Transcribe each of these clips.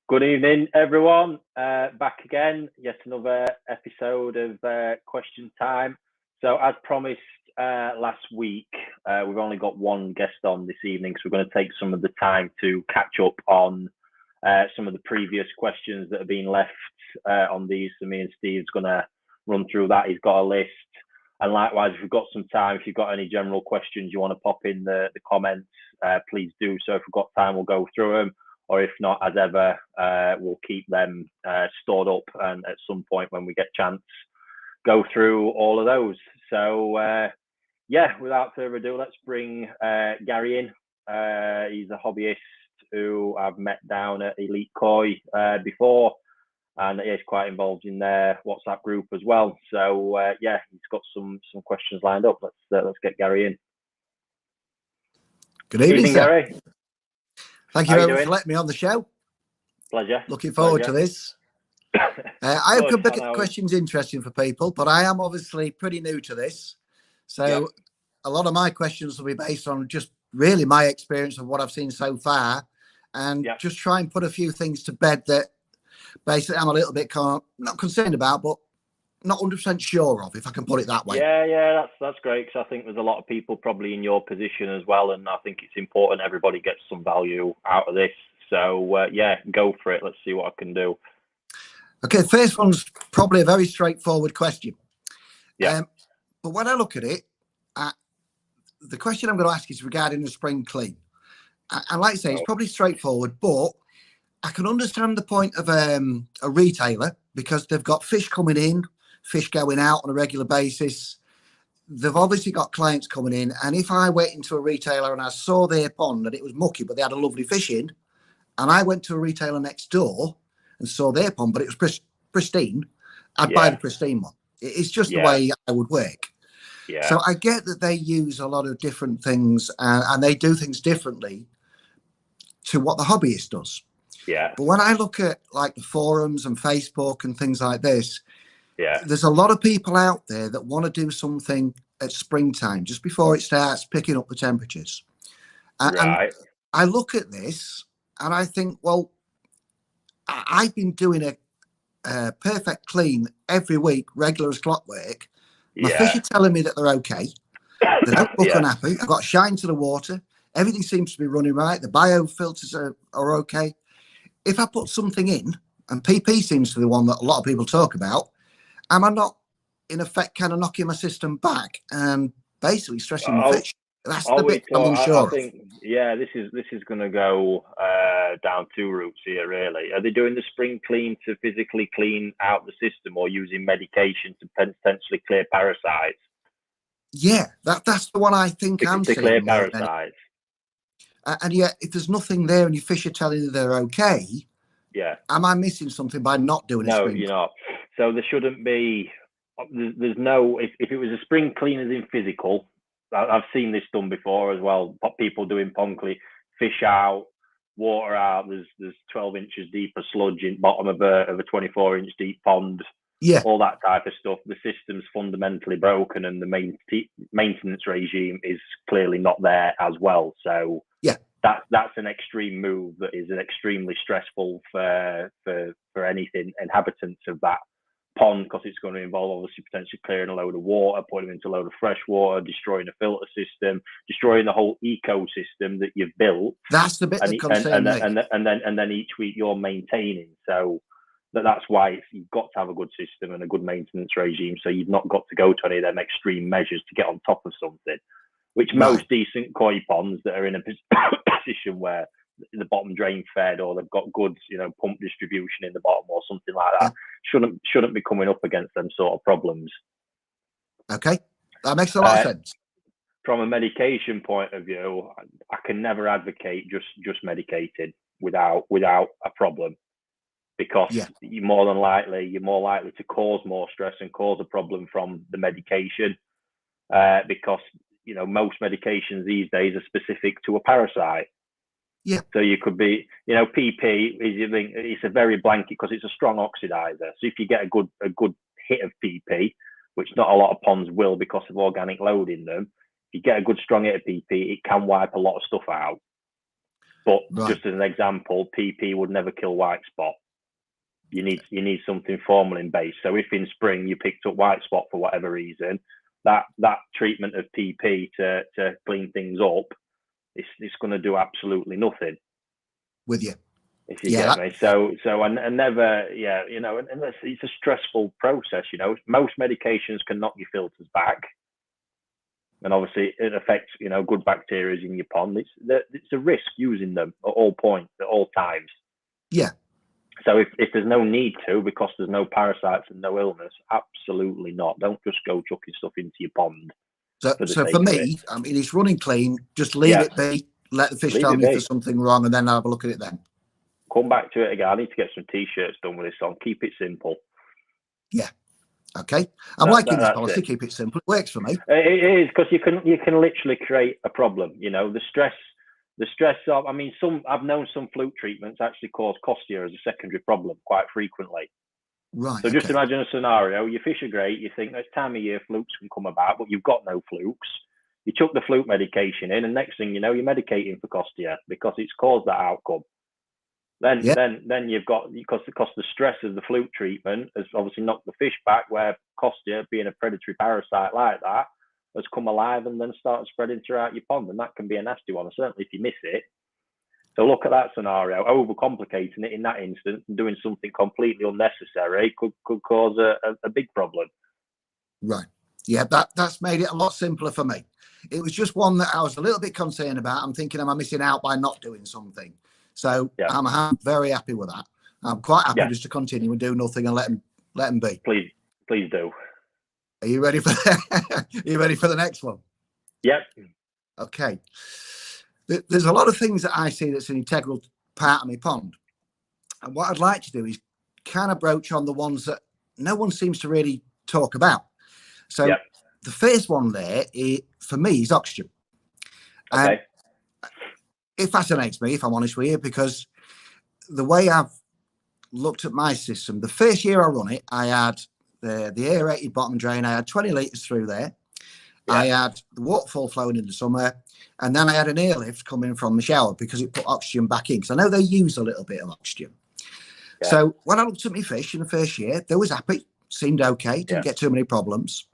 Good evening, everyone. Back again, yet another episode of Question Time. So, as promised last week, we've only got one guest on this evening, so we're going to take some of the time to catch up on some of the previous questions that have been left on these. So, me and Steve's going to run through that. He's got a list. And likewise, if we've got some time, if you've got any general questions you want to pop in the comments, please do so. If we've got time, we'll go through them. Or if not, as ever, we'll keep them stored up, and at some point when we get a chance, go through all of those. So, yeah, without further ado, let's bring Gary in. He's a hobbyist who I've met down at Elite Koi before, and he's quite involved in their WhatsApp group as well. So, yeah, he's got some questions lined up. Let's get Gary in. Good evening, sir. Gary. Thank you very much for letting me on the show. Pleasure. Looking forward to this. I hope the questions interesting for people, but I am obviously pretty new to this. So a lot of my questions will be based on just really my experience of what I've seen so far, and just try and put a few things to bed that basically I'm a little bit not concerned about, but not 100% sure of, if I can put it that way. Yeah, that's great, because I think there's a lot of people probably in your position as well, and I think it's important everybody gets some value out of this. So yeah, go for it. Let's see what I can do. Okay, first one's probably a very straightforward question. Yeah. But when I look at it, the question I'm going to ask is regarding the spring clean. And like I say, it's probably straightforward, but I can understand the point of a retailer, because they've got fish coming in, fish going out on a regular basis. They've obviously got clients coming in, and if I went into a retailer and I saw their pond and it was mucky, but they had a lovely fish in, and I went to a retailer next door and saw their pond, but it was pristine, I'd buy the pristine one. It's just the way I would work. Yeah. So I get that they use a lot of different things, and they do things differently to what the hobbyist does. Yeah. But when I look at like the forums and Facebook and things like this, there's a lot of people out there that want to do something at springtime, just before it starts picking up the temperatures. And I look at this and I think, well, I've been doing a perfect clean every week, regular as clockwork. My fish are telling me that they're okay. They don't look unhappy. I've got shine to the water. Everything seems to be running right. The biofilters are okay. If I put something in, and PP seems to be the one that a lot of people talk about, am I not, in effect, kind of knocking my system back and basically stressing the fish? That's the bit I'm unsure. I think, this is going to go down two routes here, really. Are they doing the spring clean to physically clean out the system, or using medication to potentially clear parasites? Yeah, that's the one I think I'm seeing. To clear parasites. And yet, if there's nothing there and your fish are telling you they're okay, am I missing something by not doing a spring? No, you're not. So there shouldn't be. There's no. If it was a spring clean as in physical, I've seen this done before as well. People doing pond clean, fish out, water out. There's 12 inches deep of sludge in bottom of a 24-inch deep pond. Yeah, all that type of stuff. The system's fundamentally broken, and the maintenance regime is clearly not there as well. So that's an extreme move that is extremely stressful for anything inhabitants of that pond, because it's going to involve obviously potentially clearing a load of water, putting them into a load of fresh water, destroying a filter system, destroying the whole ecosystem that you've built. That's the bit that concerns me. And then each week you're maintaining. So that's why you've got to have a good system and a good maintenance regime. So you've not got to go to any of them extreme measures to get on top of something, which most decent koi ponds that are in a position where the bottom drain fed, or they've got good, pump distribution in the bottom or something like that, shouldn't be coming up against them sort of problems. Okay, that makes a lot of sense. From a medication point of view, I can never advocate just medicated without a problem, because you're more likely to cause more stress and cause a problem from the medication, because most medications these days are specific to a parasite. Yeah. So you could be, PP it's a very blanket, because it's a strong oxidizer. So if you get a good hit of PP, which not a lot of ponds will because of organic load in them, if you get a good strong hit of PP, it can wipe a lot of stuff out. But just as an example, PP would never kill white spot. You need something formalin based. So if in spring you picked up white spot for whatever reason, that treatment of PP to clean things up, it's going to do absolutely nothing. With you. If you get me. So and never, you know, and it's a stressful process, you know. Most medications can knock your filters back. And obviously it affects, you know, good bacteria in your pond. It's a risk using them at all points, at all times. Yeah. So if there's no need to, because there's no parasites and no illness, absolutely not. Don't just go chucking stuff into your pond. So for me, I mean, it's running clean. Just leave it be. Let the fish tell me if there's something wrong, and then I'll have a look at it then. Come back to it again. I need to get some t-shirts done with this on. Keep it simple. Yeah. Okay. I'm liking this policy. Keep it simple. It works for me. It is, because you can literally create a problem. You know, the stress of, I mean, I've known some fluke treatments actually cause costia as a secondary problem quite frequently. Right. So just imagine a scenario. Your fish are great. You think this time of year flukes can come about, but you've got no flukes. You took the fluke medication in, and next thing you know, you're medicating for costia because it's caused that outcome. Then you've got, because the stress of the fluke treatment has obviously knocked the fish back, where costia, being a predatory parasite like that, has come alive and then started spreading throughout your pond, and that can be a nasty one, certainly if you miss it. So look at that scenario. Overcomplicating it in that instance and doing something completely unnecessary could cause a big problem. Right. Yeah, that's made it a lot simpler for me. It was just one that I was a little bit concerned about. I'm thinking, am I missing out by not doing something? So I'm very happy with that. I'm quite happy just to continue and do nothing and let them be. Please do. Are you ready for Are you ready for the next one? Yep. Okay. There's a lot of things that I see that's an integral part of my pond. And what I'd like to do is kind of broach on the ones that no one seems to really talk about. So the first one there, for me, is oxygen. Okay. It fascinates me, if I'm honest with you, because the way I've looked at my system, the first year I run it, I had the aerated bottom drain. I had 20 litres through there. I had the waterfall flowing in the summer, and then I had an airlift coming from the shower because it put oxygen back in, because I know they use a little bit of oxygen. So when I looked at my fish in the first year, they was happy, seemed okay, didn't get too many problems.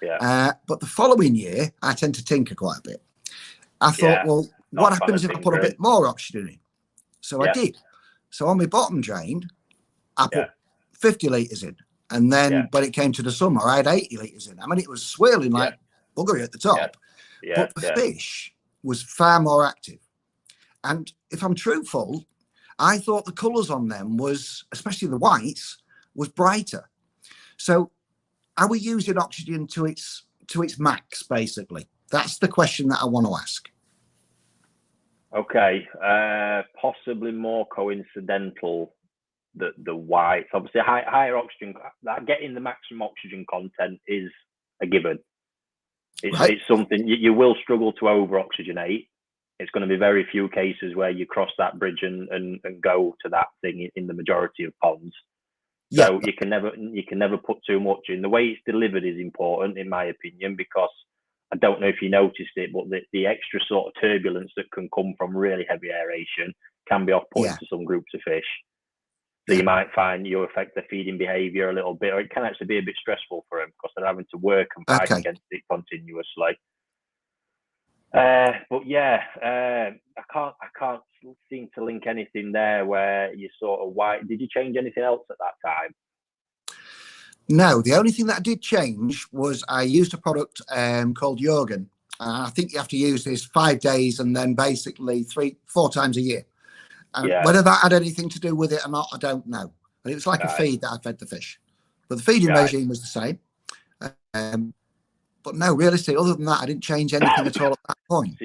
But the following year, I tend to tinker quite a bit. I thought, well, what happens if I put a bit more oxygen in? So I did. So on my bottom drain, I put 50 litres in. And then when it came to the summer, I had 80 litres in. I mean, it was swirling like buggery at the top. But the fish was far more active. And if I'm truthful, I thought the colours on them was, especially the whites, was brighter. So are we using oxygen to its max, basically? That's the question that I want to ask. Okay, possibly more coincidental the whites. Obviously, higher oxygen, getting the maximum oxygen content is a given. It's something you will struggle to over-oxygenate. It's going to be very few cases where you cross that bridge and go to that thing in the majority of ponds. So you can never put too much in. The way it's delivered is important, in my opinion, because I don't know if you noticed it, but the extra sort of turbulence that can come from really heavy aeration can be off-putting to some groups of fish. So you might find you affect their feeding behaviour a little bit, or it can actually be a bit stressful for them because they're having to work and fight against it continuously. But I can't seem to link anything there where you sort of did you change anything else at that time? No, the only thing that I did change was I used a product called Virkon. I think you have to use this 5 days and then basically 3-4 times a year. Whether that had anything to do with it or not, I don't know. But it was like a feed that I fed the fish. But the feeding regime was the same. But no, realistically, other than that, I didn't change anything at all at that point.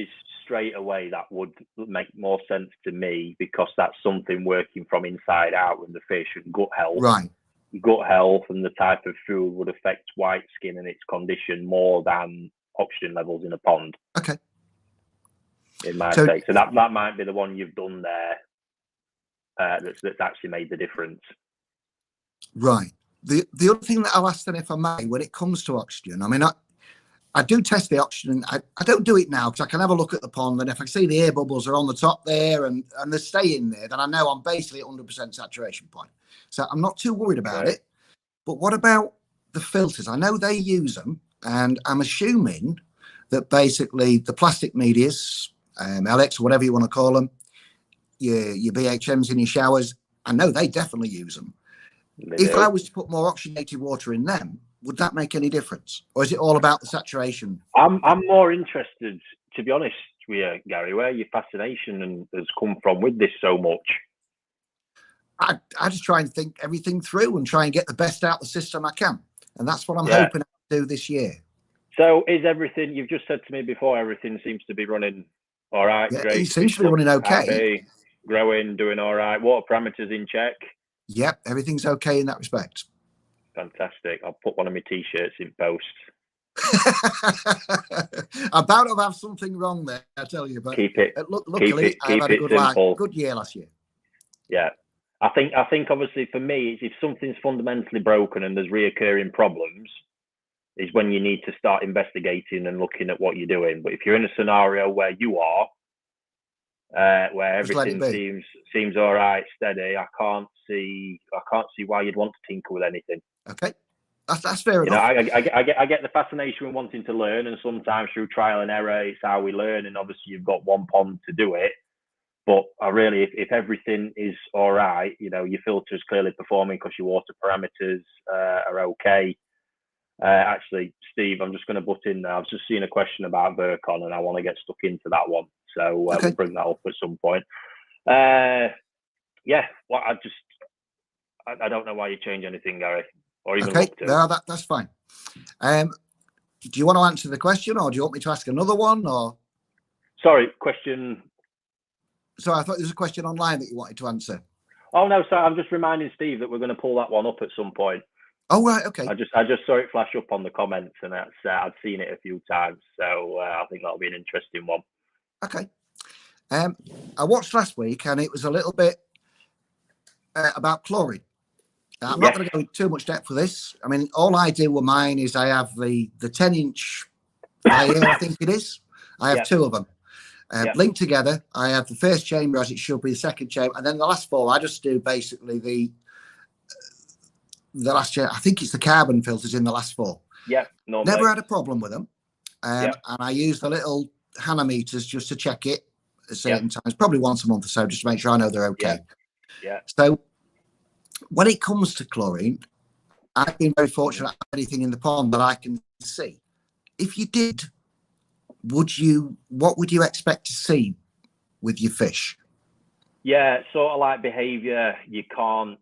Straight away, that would make more sense to me, because that's something working from inside out with the fish and gut health. Right. Gut health and the type of food would affect white skin and its condition more than oxygen levels in a pond. Okay. In my take. So that might be the one you've done there that's actually made the difference. Right. The other thing that I'll ask then, if I may, when it comes to oxygen, I mean, I do test the oxygen. I don't do it now because I can have a look at the pond, and if I see the air bubbles are on the top there and they're staying there, then I know I'm basically at 100% saturation point. So I'm not too worried about it. But what about the filters? I know they use them, and I'm assuming that basically the plastic medias, LX, whatever you want to call them, your BHMs in your showers, I know they definitely use them. If I was to put more oxygenated water in them, would that make any difference, or is it all about the saturation? I'm more interested, to be honest with you, Gary, where your fascination has come from with this so much. I just try and think everything through and try and get the best out of the system I can, and that's what I'm hoping to do this year. So is everything, you've just said to me before, everything seems to be running all right? Yeah, great. It seems to be running okay. Happy, growing, doing all right. Water parameters in check? Yep, everything's okay in that respect. Fantastic. I'll put one of my t-shirts in post. I'm about to have something wrong there, I tell you, but keep it. Luckily, I've had a good year last year. Yeah, I think obviously for me, if something's fundamentally broken and there's reoccurring problems, is when you need to start investigating and looking at what you're doing. But if you're in a scenario where you are, where everything seems all right, steady, I can't see why you'd want to tinker with anything. Okay, that's fair enough. I get the fascination with wanting to learn, and sometimes through trial and error, it's how we learn. And obviously, you've got one pond to do it. But I really, if everything is all right, your filter's clearly performing because your water parameters are okay. Actually, Steve, I'm just going to butt in there. I've just seen a question about Virkon, and I want to get stuck into that one. So we'll bring that up at some point. I don't know why you change anything, Gary, or even look to. No, that's fine. Do you want to answer the question, or do you want me to ask another one? Or sorry, question. So I thought there was a question online that you wanted to answer. Oh no, sorry. I'm just reminding Steve that we're going to pull that one up at some point. Oh right, okay. I just saw it flash up on the comments, and I'd seen it a few times, so I think that'll be an interesting one. Okay. I watched last week, and it was a little bit about chlorine. I'm not going to go into too much depth for this. I mean, all I do with mine is I have the 10-inch layer, I think it is. I have two of them linked together. I have the first chamber as it should be, the second chamber, and then the last four. I just do basically the last chamber. I think it's the carbon filters in the last four. Yeah, never had a problem with them. And I use the little hanometers just to check it at certain times, probably once a month or so, just to make sure I know they're okay. Yeah. So when it comes to chlorine, I've been very fortunate to have anything in the pond that I can see. If you did, what would you expect to see with your fish? Yeah, sort of like behaviour, you can't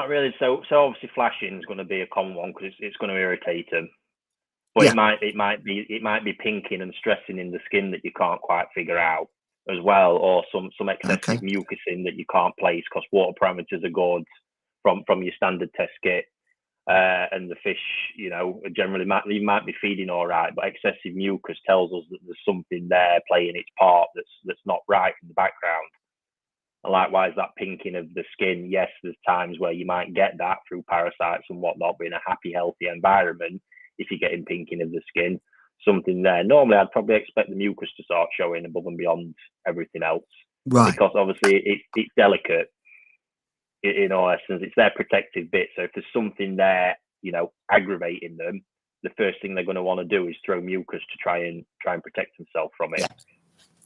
really. So obviously flashing is going to be a common one because it's going to irritate them. But it might be pinking and stressing in the skin that you can't quite figure out as well, or some excessive mucusing that you can't place because water parameters are good from your standard test kit, and the fish, generally you might be feeding all right, but excessive mucus tells us that there's something there playing its part that's not right in the background. And likewise, that pinking of the skin, yes, there's times where you might get that through parasites and whatnot, but in a happy, healthy environment, if you're getting pinking of the skin, something there. Normally, I'd probably expect the mucus to start showing above and beyond everything else. Right. Because obviously it's delicate in all essence. It's their protective bit. So if there's something there, aggravating them, the first thing they're going to want to do is throw mucus to try and protect themselves from it. Yeah.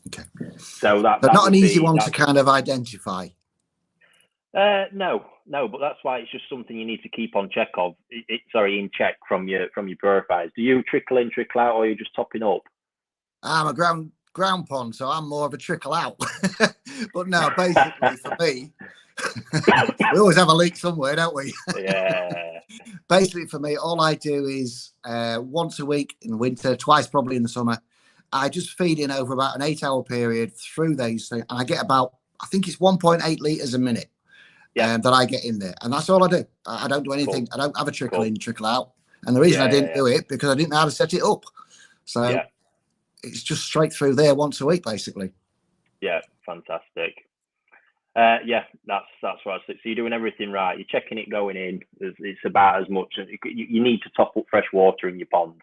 Okay. So that's not an easy one to kind of identify. No, but that's why it's just something you need to keep on check of. In check from your purifiers. Do you trickle in, trickle out, or are you just topping up? I'm a ground pond, so I'm more of a trickle out. But no, basically for me, we always have a leak somewhere, don't we? Yeah. Basically for me, all I do is once a week in the winter, twice probably in the summer. I just feed in over about an 8-hour period through these things, and I get about, I think it's 1.8 litres a minute. That I get in there, and that's all I do. I don't do anything. I don't have a trickle in, trickle out. And the reason I didn't do it because I didn't know how to set it up. So it's just straight through there once a week, basically. Yeah, fantastic. Yeah, that's what I said. So you're doing everything right. You're checking it going in. It's about as much. You need to top up fresh water in your pond.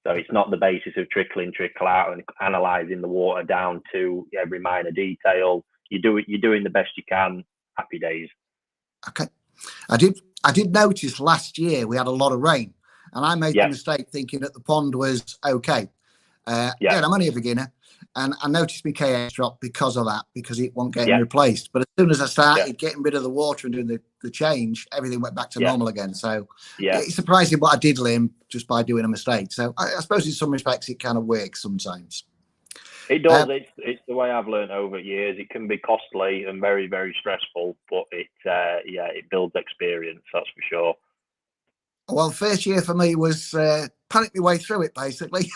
So it's not the basis of trickle in, trickle out, and analysing the water down to every minor detail. You're doing the best you can. Happy days. Okay. I did notice last year we had a lot of rain, and I made the mistake thinking that the pond was okay. Again, I'm only a beginner, and I noticed my KS drop because of that, because it wasn't getting replaced. But as soon as I started getting rid of the water and doing the change, everything went back to normal again. So it's surprising what I did learn just by doing a mistake. So I suppose in some respects it kind of works sometimes. It does. It's the way I've learned over years. It can be costly and very, very stressful, but it builds experience. That's for sure. Well, first year for me was panic my way through it basically,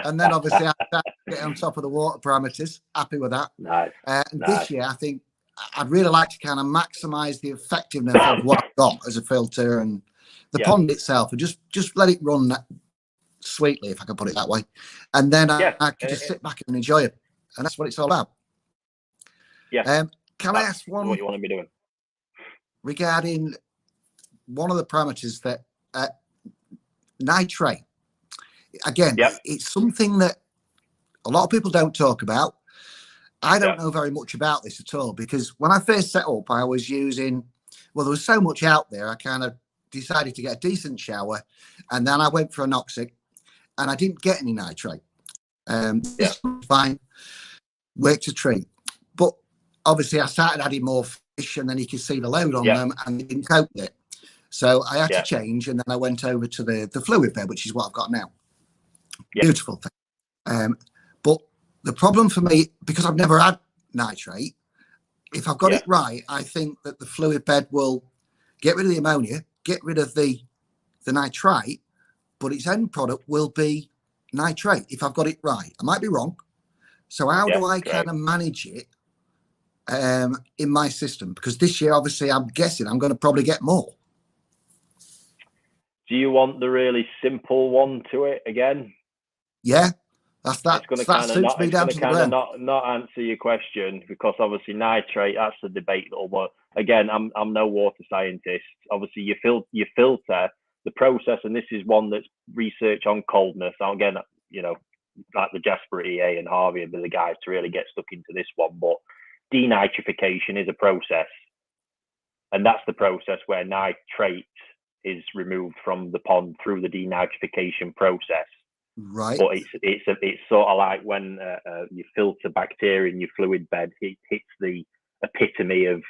and then obviously I started to get on top of the water parameters. Happy with that. Nice. This year, I think I'd really like to kind of maximise the effectiveness of what I've got as a filter and the pond itself, and just let it run sweetly, if I can put it that way, and then I can just sit back and enjoy it, and that's what it's all about. Yeah. Can I ask one? What you want to be doing regarding one of the parameters that nitrate? Again, it's something that a lot of people don't talk about. I don't know very much about this at all, because when I first set up, I was using, well, there was so much out there, I kind of decided to get a decent shower, and then I went for an oxy, and I didn't get any nitrate. It's fine, worked a treat. But obviously I started adding more fish, and then you can see the load on them, and they didn't cope with it. So I had to change, and then I went over to the fluid bed, which is what I've got now. Beautiful thing. But the problem for me, because I've never had nitrate, if I've got it right, I think that the fluid bed will get rid of the ammonia, get rid of the nitrite, but its end product will be nitrate, if I've got it right. I might be wrong. So how do I kind of manage it in my system? Because this year, obviously, I'm guessing I'm going to probably get more. Do you want the really simple one to it again? Yeah, that's that. It's going to that suits me down to the ground. Not answer your question, because obviously nitrate, that's the debate. But again, I'm no water scientist. Obviously, you filter the process, and this is one that's research on coldness. Now, again, like the Jasper EA and Harvey are the guys to really get stuck into this one. But denitrification is a process, and that's the process where nitrate is removed from the pond through the denitrification process. Right. But it's sort of like when you filter bacteria in your fluid bed, it hits the epitome of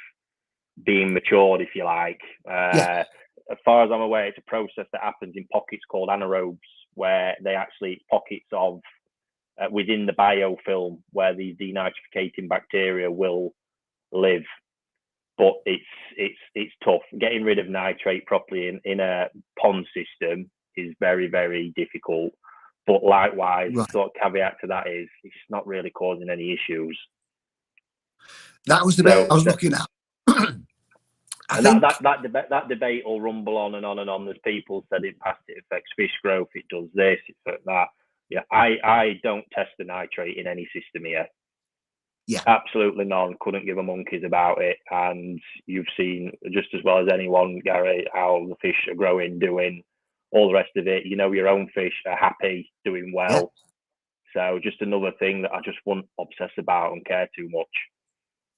being matured, if you like. As far as I'm aware, it's a process that happens in pockets called anaerobes, where they actually pockets of within the biofilm where these denitrificating bacteria will live. But it's tough. Getting rid of nitrate properly in a pond system is very, very difficult. But likewise, the sort of caveat to that is it's not really causing any issues. That was the bit I was looking at. That debate will rumble on and on and on. There's people said it affects fish growth, it does this, it affects that. Yeah, I don't test the nitrate in any system here. Yeah, absolutely none. Couldn't give a monkeys about it. And you've seen just as well as anyone, Gary, how the fish are growing, doing all the rest of it. Your own fish are happy, doing well. Yeah. So just another thing that I just wouldn't obsess about and care too much.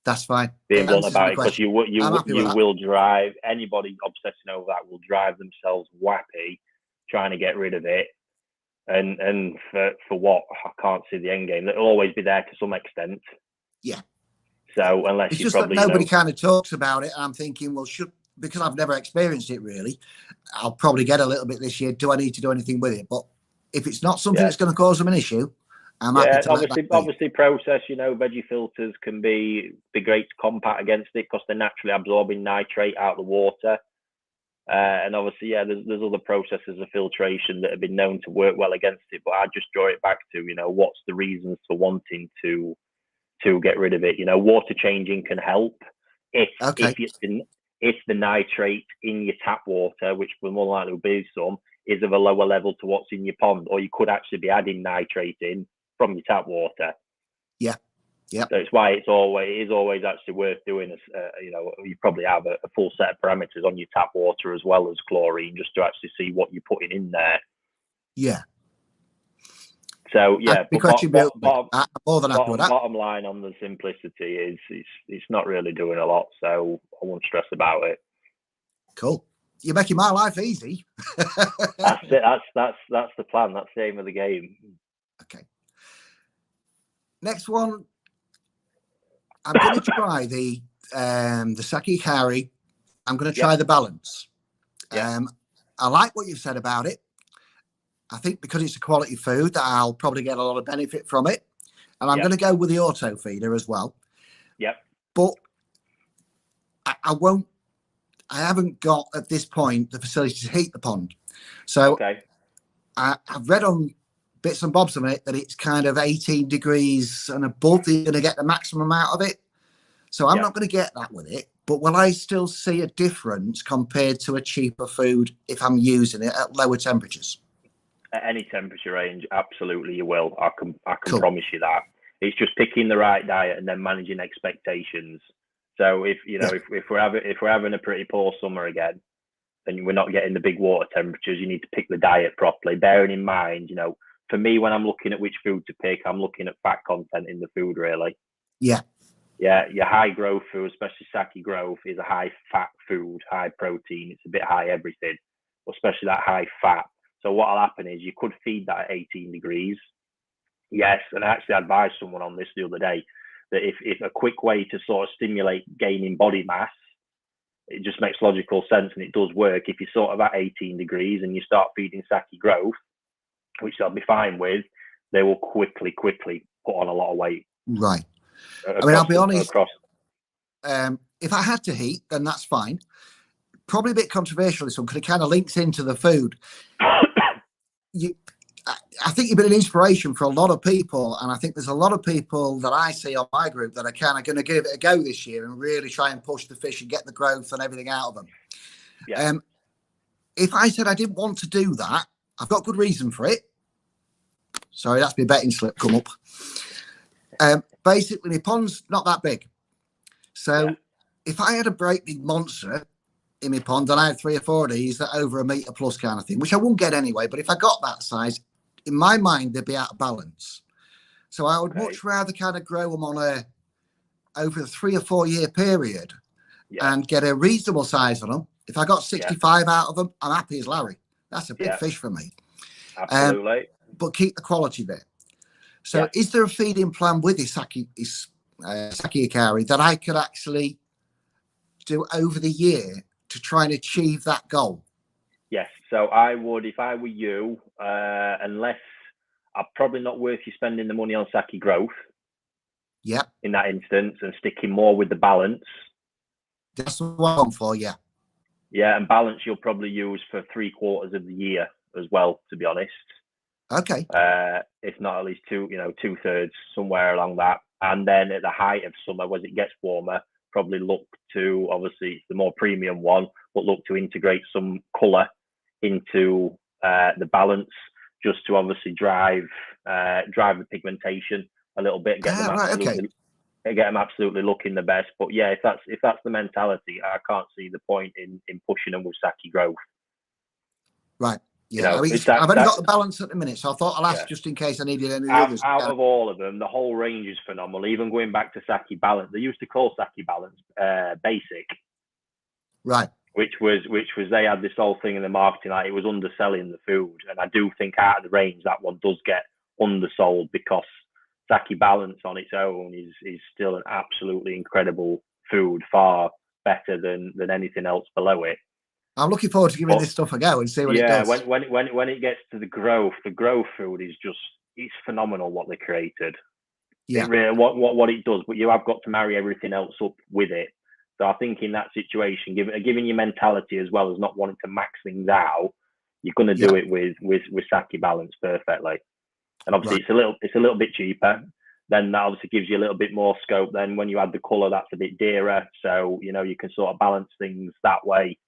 That's fine. Being blunt about it, because you will drive anybody obsessing over that will drive themselves wappy trying to get rid of it. And for what? I can't see the end game. It'll always be there to some extent. Yeah. So unless it's you just probably that nobody kind of talks about it, and I'm thinking, well, because I've never experienced it really, I'll probably get a little bit this year. Do I need to do anything with it? But if it's not something that's going to cause them an issue, I'm happy to obviously process. Veggie filters can be great to combat against it because they're naturally absorbing nitrate out of the water. And obviously, there's other processes of filtration that have been known to work well against it. But I just draw it back to, what's the reasons for wanting to get rid of it. Water changing can help if the nitrate in your tap water, which will more likely be some, is of a lower level to what's in your pond, or you could actually be adding nitrate in from your tap water. Yeah. Yeah. So it's why it is always actually worth doing. You know, you probably have a full set of parameters on your tap water as well as chlorine, just to actually see what you're putting in there. Yeah. So yeah, bottom line on the simplicity is it's not really doing a lot, so I won't stress about it. Cool. You're making my life easy. That's it. That's the plan. That's the aim of the game. Okay. Next one, I'm going to try the Saki Carry. I'm going to try the balance. I like what you've said about it. I think because it's a quality food that I'll probably get a lot of benefit from it. And I'm going to go with the auto feeder as well. Yep. But I haven't got at this point the facility to heat the pond. So I've read on bits and bobs of it that it's kind of 18 degrees and above, you're going to get the maximum out of it. So I'm not going to get that with it. But will I still see a difference compared to a cheaper food if I'm using it at lower temperatures? At any temperature range, absolutely you will. I can promise you that. It's just picking the right diet and then managing expectations. So if we're having a pretty poor summer again, and we're not getting the big water temperatures, you need to pick the diet properly. Bearing in mind, you know, for me, when I'm looking at which food to pick, I'm looking at fat content in the food, really. Yeah. Yeah, your high growth food, especially Saki growth, is a high fat food, high protein. It's a bit high everything, but especially that high fat. So what'll happen is you could feed that at 18 degrees. Yes, and I actually advised someone on this the other day that if a quick way to sort of stimulate gaining body mass, it just makes logical sense and it does work. If you're sort of at 18 degrees and you start feeding Saki growth, which they'll be fine with, they will quickly put on a lot of weight. Right. I mean, I'll be honest. If I had to heat, then that's fine. Probably a bit controversial, this one, because it kind of links into the food. I think you've been an inspiration for a lot of people, and I think there's a lot of people that I see on my group that are kind of going to give it a go this year and really try and push the fish and get the growth and everything out of them. Yeah. If I said I didn't want to do that, I've got good reason for it. Sorry, that's my betting slip come up. Basically, my pond's not that big. So if I had a great big monster in my pond, then I had 3 or 4 of these that over 1 metre plus kind of thing, which I won't get anyway. But if I got that size, in my mind, they'd be out of balance. So I would much rather kind of grow them on over a 3 or 4 year period and get a reasonable size on them. If I got 65 out of them, I'm happy as Larry. That's a big fish for me. Absolutely. But keep the quality there. So is there a feeding plan with this Saki Akari that I could actually do over the year to try and achieve that goal? Yes. So I would, if I were you, unless probably not worth you spending the money on Saki growth. Yeah. In that instance, and sticking more with the balance. That's what I'm for, yeah. Yeah, and balance you'll probably use for 3/4 of the year as well, to be honest. Okay. If not at least 2/3, somewhere along that. And then at the height of summer, as it gets warmer, probably look to, obviously it's the more premium one, but look to integrate some colour into the balance, just to obviously drive the pigmentation a little bit, get them absolutely looking the best. But yeah, if that's the mentality, I can't see the point in pushing them with Saki growth. Right. Yeah, I mean, I've only got the balance at the minute, so I thought I'll ask just in case I needed any others. Out of all of them, the whole range is phenomenal. Even going back to Saki Balance, they used to call Saki Balance basic, right? Which was they had this whole thing in the marketing, like it was underselling the food, and I do think out of the range that one does get undersold, because Saki Balance on its own is still an absolutely incredible food, far better than anything else below it. I'm looking forward to giving this stuff a go and see what it does. Yeah, when it gets to the growth food is just, it's phenomenal what they created. Yeah. It really, what it does, but you have got to marry everything else up with it. So I think in that situation, given your mentality as well as not wanting to max things out, you're going to do it with Saki Balance perfectly. And obviously it's a little bit cheaper. Then that obviously gives you a little bit more scope. Then when you add the colour, that's a bit dearer. So, you can sort of balance things that way.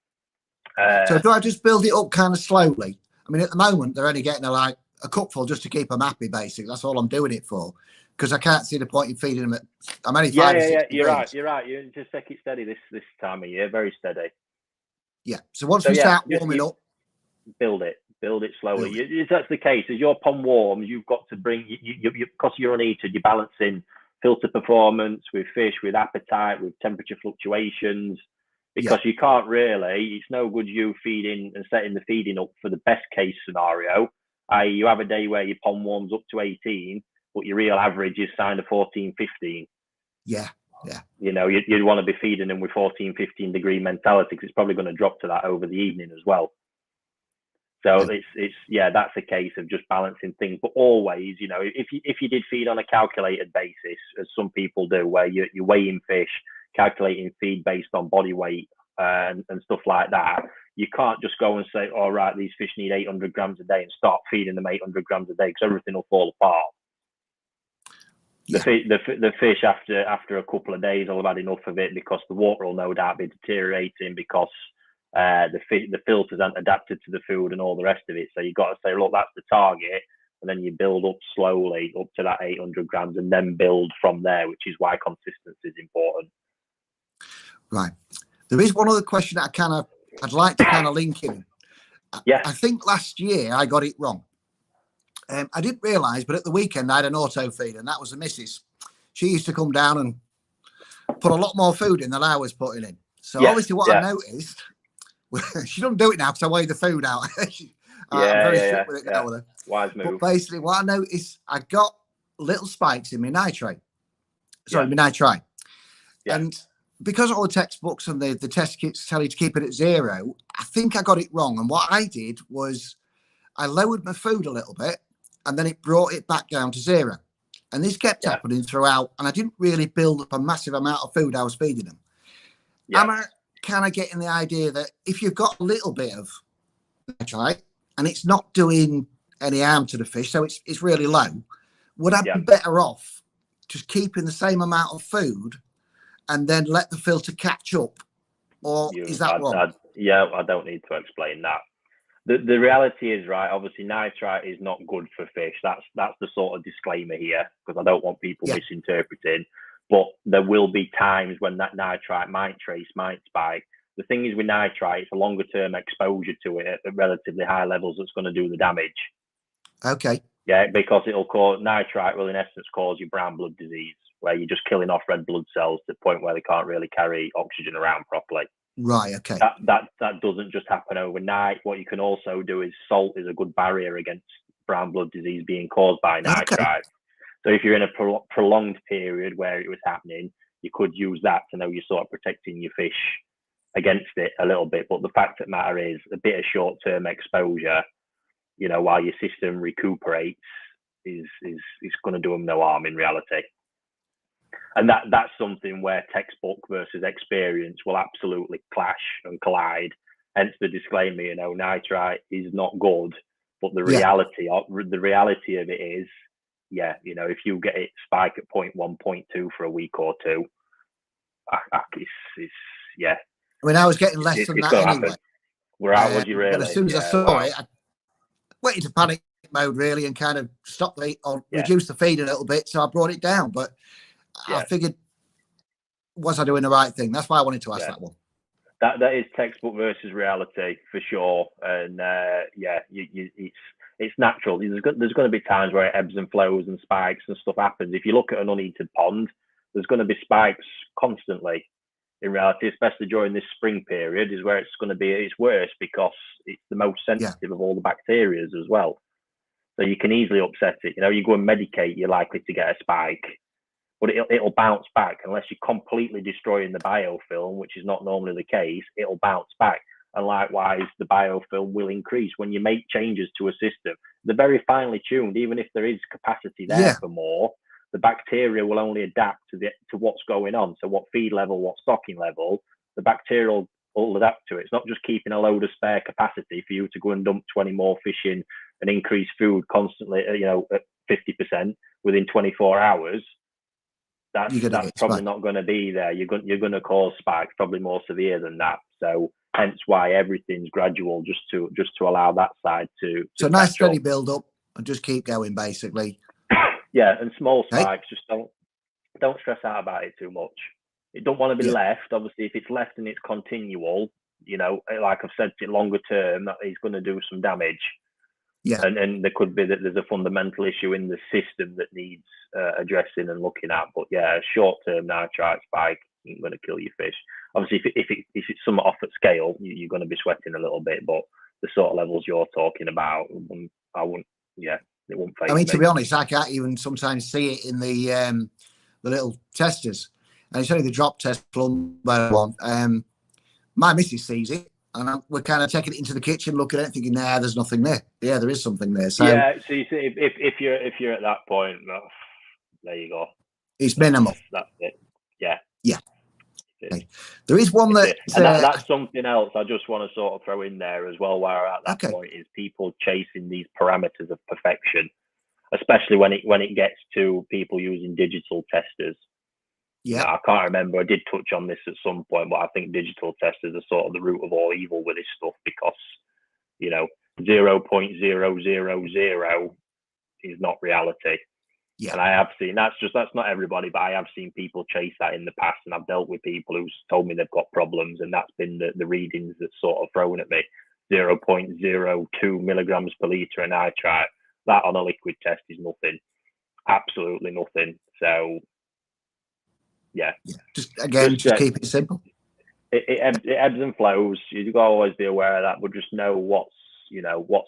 So do I just build it up kind of slowly? I mean, at the moment, they're only getting a cupful just to keep them happy, basically. That's all I'm doing it for. because I can't see the point in feeding them. I'm only 5 or 6 degrees. You're right. You just take it steady this time of year, very steady. Yeah. So once we start warming up, build it slowly. If that's the case, as your pond warms, you've got to bring you because you're unheated, you're balancing filter performance with fish, with appetite, with temperature fluctuations. Because you can't really, it's no good you feeding and setting the feeding up for the best case scenario. You have a day where your pond warms up to 18, but your real average is signed to 14, 15. Yeah. You know, you'd want to be feeding them with 14, 15 degree mentality because it's probably going to drop to that over the evening as well. So it's that's a case of just balancing things. But always, you know, if you did feed on a calculated basis, as some people do, where you're weighing fish, calculating feed based on body weight and stuff like that, you can't just go and say, all right, these fish need 800 grams a day and start feeding them 800 grams a day because everything will fall apart. The fish after a couple of days will have had enough of it because the water will no doubt be deteriorating because the filters aren't adapted to the food and all the rest of it. So you've got to say, look, that's the target, and then you build up slowly up to that 800 grams and then build from there, which is why consistency is important. Right. There is one other question that I'd like to kind of link in. I think last year I got it wrong. I didn't realise, but at the weekend I had an auto feed, and that was the missus. She used to come down and put a lot more food in than I was putting in. So obviously what I noticed, she doesn't do it now because I weigh the food out. I'm very strict with it now with her. Wise move. But basically what I noticed, I got little spikes in my nitrate. Sorry, my nitrite. Yeah. And because all the textbooks and the test kits tell you to keep it at 0, I think I got it wrong. And what I did was I lowered my food a little bit and then it brought it back down to 0. And this kept happening throughout. And I didn't really build up a massive amount of food I was feeding them. Am I kind of getting the idea that if you've got a little bit of nitrite and it's not doing any harm to the fish, so it's really low, would I be better off just keeping the same amount of food and then let the filter catch up? Or is that wrong? I don't need to explain that. The reality is, right, obviously nitrite is not good for fish. That's the sort of disclaimer here, because I don't want people misinterpreting. But there will be times when that nitrite might spike. The thing is with nitrite, it's a longer term exposure to it at relatively high levels that's going to do the damage. Okay. Yeah, because it'll cause nitrite will in essence cause you brown blood disease, where you're just killing off red blood cells to the point where they can't really carry oxygen around properly. Right. Okay. That doesn't just happen overnight. What you can also do is salt is a good barrier against brown blood disease being caused by nitrite. Okay. So if you're in a prolonged period where it was happening, you could use that to know you're sort of protecting your fish against it a little bit. But the fact of the matter is, a bit of short-term exposure, you know, while your system recuperates, is going to do them no harm in reality. And that's something where textbook versus experience will absolutely clash and collide. Hence the disclaimer, you know, nitrite is not good, but the reality of it is, you know, if you get it spike at 0.1, 0.2 for a week or two, I mean, I was getting less than that anyway. Was you really? But as soon as I saw it, I went into panic mode really and kind of stopped the or reduced the feed a little bit. So I brought it down, but I figured, was I doing the right thing? That's why I wanted to ask that one. That is textbook versus reality for sure. And it's natural. There's going to be times where it ebbs and flows and spikes and stuff happens. If you look at an unheated pond, there's going to be spikes constantly. In reality, especially during this spring period, is where it's going to be its worst because it's the most sensitive of all the bacteria as well. So you can easily upset it. You know, you go and medicate, you're likely to get a spike, but it'll bounce back unless you're completely destroying the biofilm, which is not normally the case. It'll bounce back, and likewise, the biofilm will increase when you make changes to a system. They're very finely tuned, even if there is capacity there for more. The bacteria will only adapt to what's going on. So what feed level, what stocking level, the bacteria will adapt to it. It's not just keeping a load of spare capacity for you to go and dump 20 more fish in and increase food constantly, you know, at 50% within 24 hours. That's probably not going to be there. You're going to cause spikes, probably more severe than that. So hence why everything's gradual, just to allow that side to. So nice steady build up and just keep going, basically. Yeah, and small Okay. spikes, just don't stress out about it too much. It don't want to be left. Obviously, if it's left and it's continual, you know, like I've said, longer term, that is going to do some damage. Yeah. And there could be that there's a fundamental issue in the system that needs addressing and looking at. But yeah, short-term nitrite spike ain't going to kill your fish. Obviously, if it's somewhat off at scale, you're going to be sweating a little bit. But the sort of levels you're talking about, I wouldn't. Yeah, it won't faze I mean, me. to be honest, I can't even sometimes see it in the little testers. And it's only the drop test plumber one. My missus sees it, and we're kind of taking it into the kitchen, looking at it, thinking, nah, there's nothing there. Yeah, there is something there. So yeah, so you see, if you're at that point, well, there you go. It's minimal. That's it. Yeah. Yeah. Okay. There is one that's something else I just want to sort of throw in there as well, where at that point is people chasing these parameters of perfection, especially when it gets to people using digital testers. Yeah. You know, I can't remember. I did touch on this at some point, but I think digital testers are sort of the root of all evil with this stuff, because, you know, 0.000 is not reality. Yeah. And I have seen, that's not everybody, but I have seen people chase that in the past, and I've dealt with people who's told me they've got problems, and that's been the readings that's sort of thrown at me. 0.02 milligrams per litre of nitrite. That on a liquid test is nothing. Absolutely nothing. So, yeah. Just keep it simple. It ebbs and flows. You've got to always be aware of that, but just know what's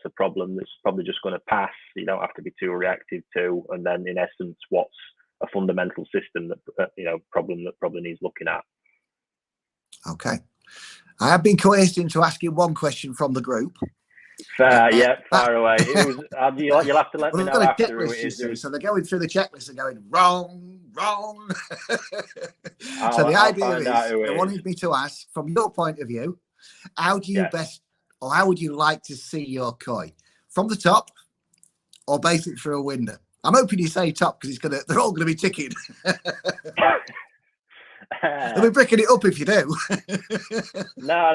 a problem that's probably just going to pass. You don't have to be too reactive to, and then in essence, what's a fundamental system that problem that probably needs looking at. Okay, I have been coerced into asking one question from the group. Far away. It was. You'll have to let me know after who it is. So they're going through the checklist and going wrong. So the idea is they wanted me to ask, from your point of view, how do you best, or how would you like to see your koi? From the top, or base it through a window? I'm hoping you say top, because they're all going to be ticking. They'll be bricking it up if you do. No.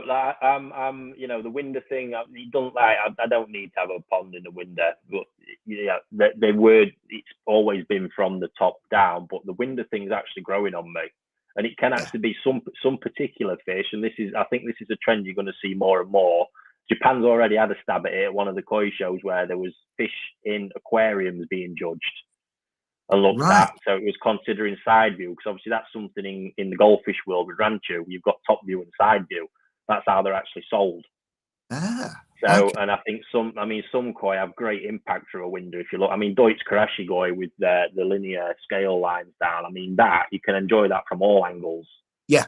Like, the window thing. You don't like. I don't need to have a pond in the window, but it's always been from the top down. But the window thing's actually growing on me, and it can actually be some particular fish. And I think this is a trend you're going to see more and more. Japan's already had a stab at it at one of the koi shows, where there was fish in aquariums being judged and looked at. So it was considering side view, because obviously that's something in the goldfish world with Rancho. You've got top view and side view. That's how they're actually sold. And I think some koi have great impact through a window. If you look, Deutsch Karashi koi with the linear scale lines down. That you can enjoy that from all angles. Yeah.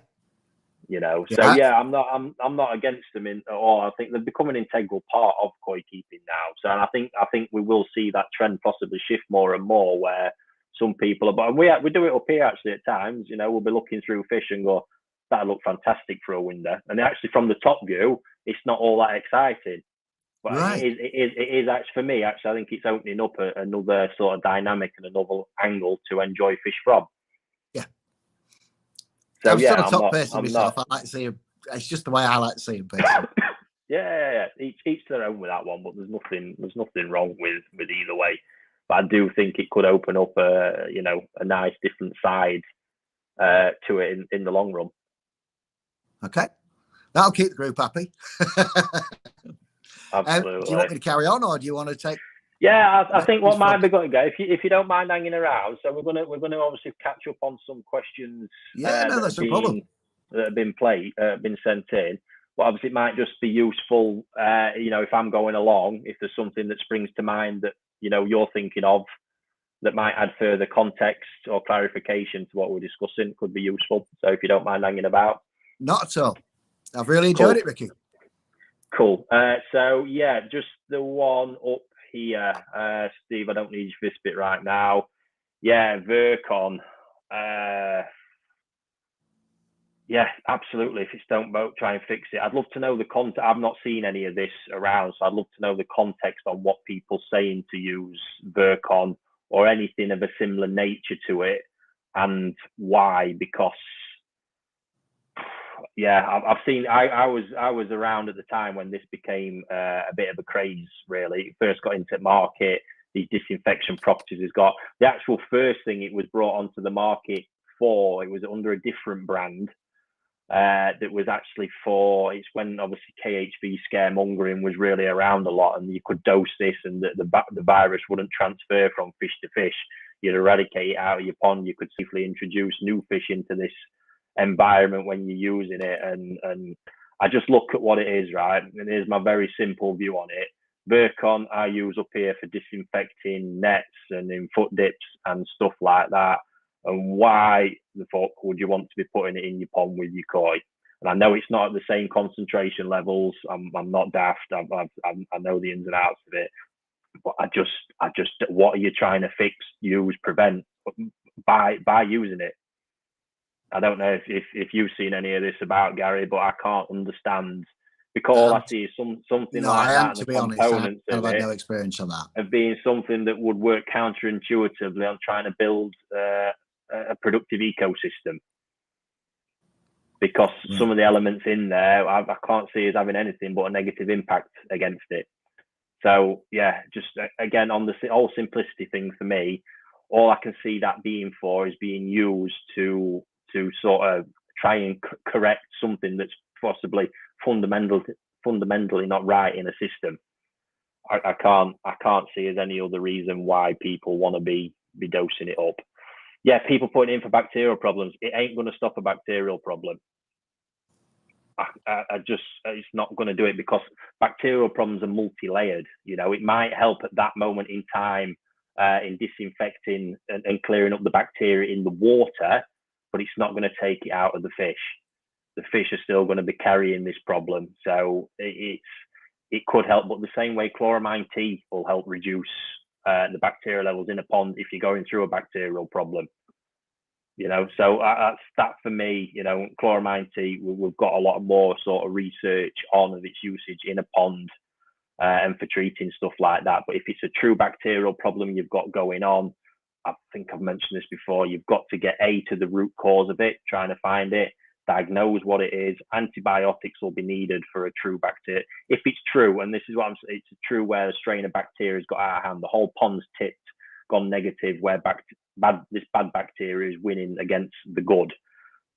I'm not against them at all. I think they're becoming an integral part of koi keeping now. So, and I think we will see that trend possibly shift more and more, where some people are, but we do it up here actually at times. We'll be looking through fish and go, that'll look fantastic for a window. And actually from the top view, it's not all that exciting. But it is actually, for me, actually, I think it's opening up another sort of dynamic and another angle to enjoy fish from. Yeah. So I'm still a top person myself. I like to see him. It's just the way I like to see him. Yeah. Each to their own with that one, but there's nothing wrong with either way. But I do think it could open up a nice different side to it in the long run. Okay, that'll keep the group happy. Absolutely. Do you want me to carry on, or do you want to take? Yeah, I think what might be going to go, if you don't mind hanging around. So we're gonna obviously catch up on some questions. That's no problem. That have been sent in. But obviously, it might just be useful, if I'm going along, if there's something that springs to mind that you're thinking of that might add further context or clarification to what we're discussing, it could be useful. So if you don't mind hanging about. Not at all. I've really enjoyed it, Ricky. Cool. Just the one up here, Steve. I don't need you for this bit right now. Yeah, Virkon. Yeah, absolutely. If it's don't vote, try and fix it. I'd love to know the context. I've not seen any of this around, so I'd love to know the context on what people saying to use Virkon or anything of a similar nature to it, and why. Because I've seen. I was around at the time when this became a bit of a craze. Really, it first got into market. these disinfection properties it's got. The actual first thing it was brought onto the market for, it was under a different brand. That was actually for, it's when obviously KHV scaremongering was really around a lot, and you could dose this and the virus wouldn't transfer from fish to fish. You'd eradicate it out of your pond. You could safely introduce new fish into this environment when you're using it. And I just look at what it is, right? And here's my very simple view on it. Virkon I use up here for disinfecting nets and in foot dips and stuff like that. And why the fuck would you want to be putting it in your pond with your koi? And I know it's not at the same concentration levels. I'm not daft. I know the ins and outs of it. But I just, what are you trying to fix, use, prevent by using it? I don't know if you've seen any of this about, Gary, but I can't understand, because all I see is something like that. And to the be honest, I've had no experience on that. Of being something that would work counterintuitively on trying to build a productive ecosystem, because some of the elements in there I can't see as having anything but a negative impact against it. So yeah, just again on the whole simplicity thing for me, all I can see that being for is being used to sort of try and correct something that's possibly fundamentally not right in a system. I can't see as any other reason why people want to be dosing it up. Yeah, people putting it in for bacterial problems. It ain't going to stop a bacterial problem. It's not going to do it, because bacterial problems are multi-layered. You know, it might help at that moment in time in disinfecting and clearing up the bacteria in the water, but it's not going to take it out of the fish. The fish are still going to be carrying this problem. So it could help, but the same way chloramine T will help reduce the bacteria levels in a pond if you're going through a bacterial problem. You know, so that's that for me. You know, chloramine T, we've got a lot more sort of research on of its usage in a pond and for treating stuff like that. But if it's a true bacterial problem you've got going on, I think I've mentioned this before, you've got to get to the root cause of it, trying to find it, diagnose what it is. Antibiotics will be needed for a true bacteria. If it's true, and this is what I'm saying, it's true where a strain of bacteria has got out of hand, the whole pond's tipped, gone negative, where this bad bacteria is winning against the good.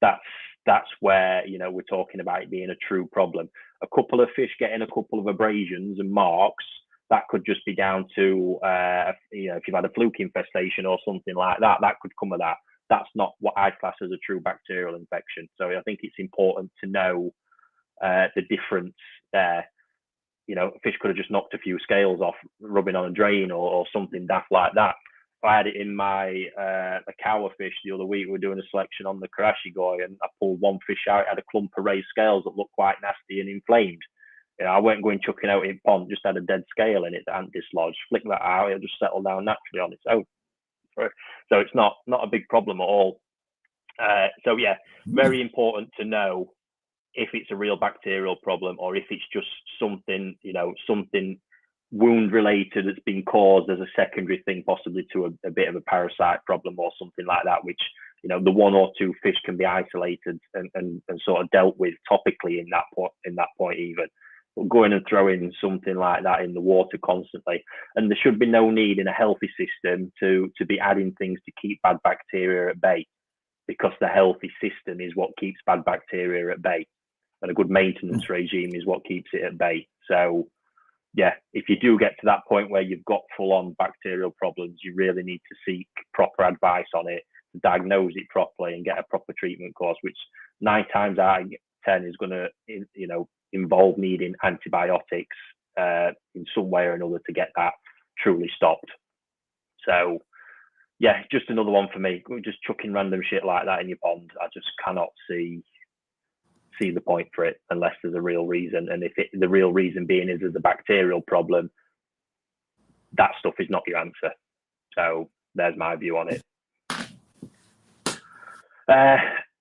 That's where, you know, we're talking about it being a true problem. A couple of fish getting a couple of abrasions and marks, that could just be down to you know, if you've had a fluke infestation or something like that, that could come of that. That's not what I class as a true bacterial infection. So I think it's important to know the difference there. You know, a fish could have just knocked a few scales off rubbing on a drain or something daft like that. I had it in my a cower fish the other week. We were doing a selection on the Karashi Koi, and I pulled one fish out. It had a clump of raised scales that looked quite nasty and inflamed. You know, I weren't going chucking out in pond, just had a dead scale in it that hadn't dislodged. Flick that out, it'll just settle down naturally on its own. So it's not a big problem at all. So yeah, very important to know if it's a real bacterial problem or if it's just something, you know, something wound related that's been caused as a secondary thing, possibly to a bit of a parasite problem or something like that, which, you know, the one or two fish can be isolated and sort of dealt with topically in that point even. But going and throwing something like that in the water constantly, and there should be no need in a healthy system to be adding things to keep bad bacteria at bay, because the healthy system is what keeps bad bacteria at bay, and a good maintenance regime is what keeps it at bay. So yeah, if you do get to that point where you've got full-on bacterial problems, you really need to seek proper advice on it, diagnose it properly, and get a proper treatment course, which 9 times out of 10 is going to, you know, involve needing antibiotics in some way or another to get that truly stopped. So yeah, just another one for me. Just chucking random shit like that in your pond, I just cannot see the point for it unless there's a real reason. And if the real reason being is there's a bacterial problem, that stuff is not your answer. So there's my view on it.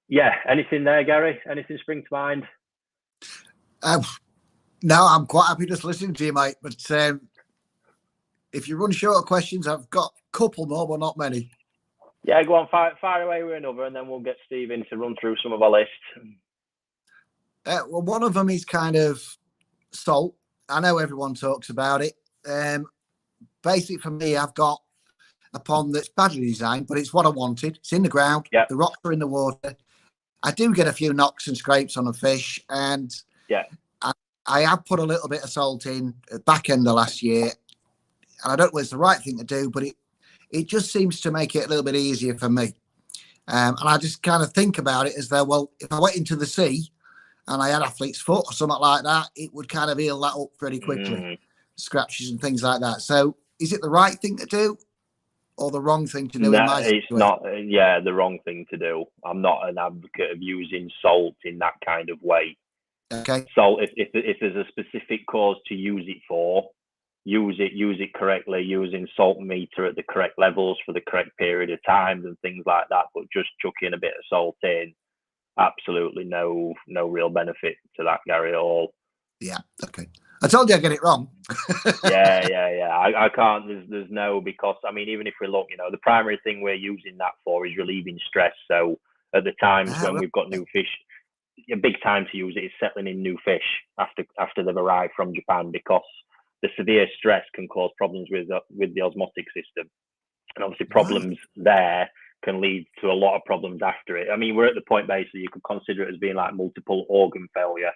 Yeah, anything there, Gary? Anything spring to mind? No, I'm quite happy just listening to you, mate. But if you run short of questions, I've got a couple more, but not many. Yeah, go on, fire away with another, and then we'll get Steve in to run through some of our list. Well, one of them is kind of salt. I know everyone talks about it, basically for me, I've got a pond that's badly designed, but it's what I wanted. It's in the ground. Yep. The rocks are in the water. I do get a few knocks and scrapes on a fish, and I have put a little bit of salt in at the back end of last year, and I don't know if it's the right thing to do, but it just seems to make it a little bit easier for me. And I just kind of think about it as though, well, if I went into the sea and I had athlete's foot or something like that, it would kind of heal that up pretty quickly, scratches and things like that. So is it the right thing to do or the wrong thing to do? No, in my it's not. Yeah, the wrong thing to do. I'm not an advocate of using salt in that kind of way. Okay. Salt, if there's a specific cause to use it for, use it correctly, using salt meter at the correct levels for the correct period of times and things like that. But just chucking a bit of salt in, absolutely no real benefit to that, Gary, at all. Yeah. Okay. I told you I get it wrong. yeah. I can't. There's no, because I mean, even if we look, the primary thing we're using that for is relieving stress. So at the times when we've got new fish, a big time to use it is settling in new fish after they've arrived from Japan, because the severe stress can cause problems with the osmotic system, and obviously problems there can lead to a lot of problems after it. I mean, we're at the point basically you could consider it as being like multiple organ failure,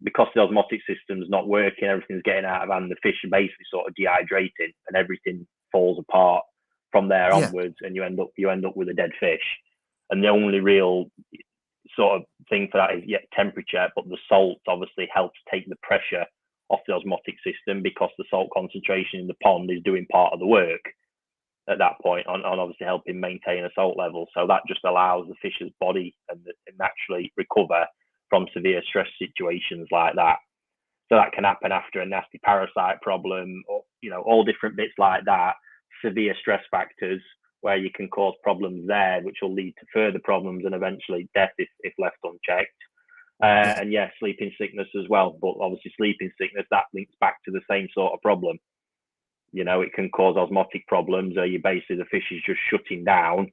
because the osmotic system's not working, everything's getting out of hand, the fish are basically sort of dehydrating and everything falls apart from there onwards, and you end up with a dead fish. And the only real sort of thing for that is temperature, but the salt obviously helps take the pressure off the osmotic system, because the salt concentration in the pond is doing part of the work at that point on obviously helping maintain a salt level. So that just allows the fish's body and naturally recover from severe stress situations like that. So that can happen after a nasty parasite problem, or all different bits like that, severe stress factors where you can cause problems there, which will lead to further problems and eventually death if left unchecked. And sleeping sickness as well. But obviously sleeping sickness, that links back to the same sort of problem. It can cause osmotic problems, or you basically the fish is just shutting down,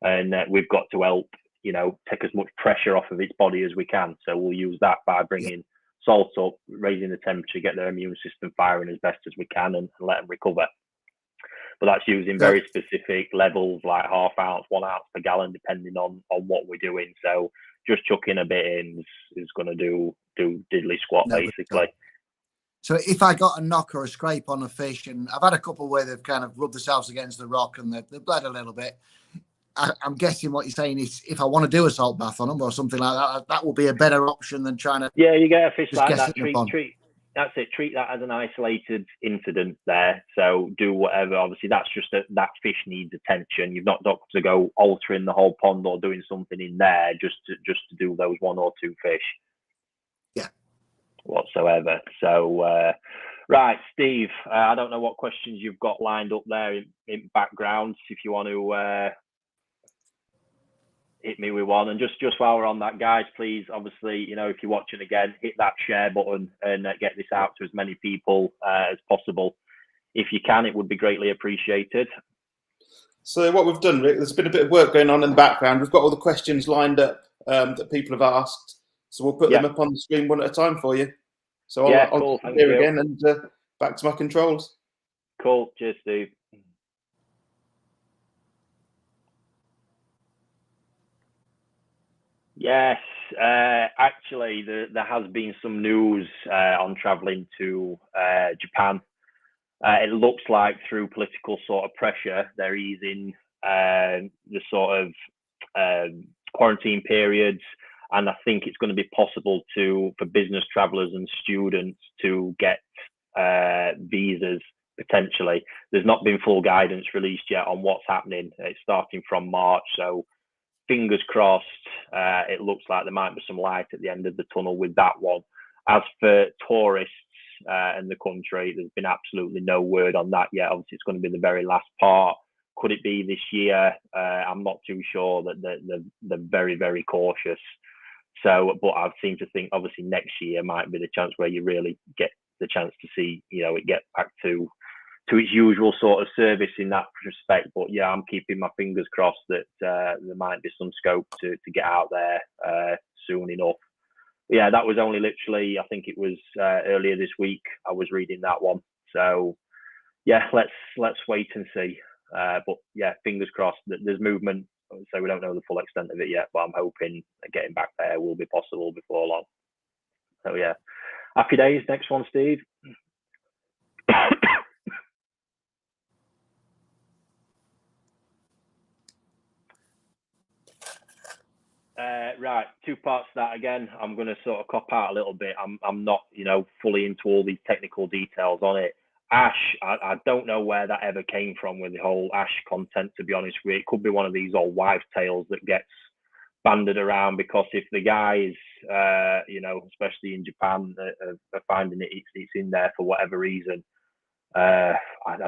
and we've got to help, take as much pressure off of its body as we can. So we'll use that by bringing salt up, raising the temperature, get their immune system firing as best as we can, and let them recover. But that's using very specific levels, like ½ ounce, 1 ounce per gallon, depending on what we're doing. So just chucking a bit in is going to do diddly squat, basically. So if I got a knock or a scrape on a fish, and I've had a couple where they've kind of rubbed themselves against the rock and they've bled a little bit, I'm guessing what you're saying is if I want to do a salt bath on them or something like that, that will be a better option than trying to... Yeah, you get a fish like that, that's it. Treat that as an isolated incident there. So do whatever. Obviously, that's just that fish needs attention. You've not got to go altering the whole pond or doing something in there just to do those 1 or 2 fish. Yeah. Whatsoever. So, right, Steve. I don't know what questions you've got lined up there in background. If you want to hit me with one, and just while we're on that, guys, please, obviously, if you're watching again, hit that share button and get this out to as many people as possible. If you can, it would be greatly appreciated. So what we've done, Rick, there's been a bit of work going on in the background. We've got all the questions lined up that people have asked, so we'll put them up on the screen one at a time for you. So I'll here again and back to my controls. Cool. Cheers, Steve. Yes, actually, there has been some news on travelling to Japan. It looks like through political sort of pressure, they're easing the sort of quarantine periods, and I think it's going to be possible for business travellers and students to get visas potentially. There's not been full guidance released yet on what's happening. It's starting from March, so fingers crossed. It looks like there might be some light at the end of the tunnel with that one. As for tourists in the country, there's been absolutely no word on that yet. Obviously, it's going to be the very last part. Could it be this year? I'm not too sure. That they're very, very cautious. So, but I seem to think obviously next year might be the chance where you really get the chance to see, it get back to its usual sort of service in that respect. But yeah, I'm keeping my fingers crossed that there might be some scope to get out there soon enough. But yeah, that was only literally, I think it was earlier this week I was reading that one. So let's wait and see. But yeah, fingers crossed that there's movement. So we don't know the full extent of it yet, but I'm hoping that getting back there will be possible before long. So yeah, happy days. Next one, Steve. Right, two parts to that again. I'm going to sort of cop out a little bit. I'm not, fully into all these technical details on it. Ash, I don't know where that ever came from with the whole ash content, to be honest with you. It could be one of these old wives' tales that gets banded around, because if the guys, especially in Japan, are finding it's in there for whatever reason, I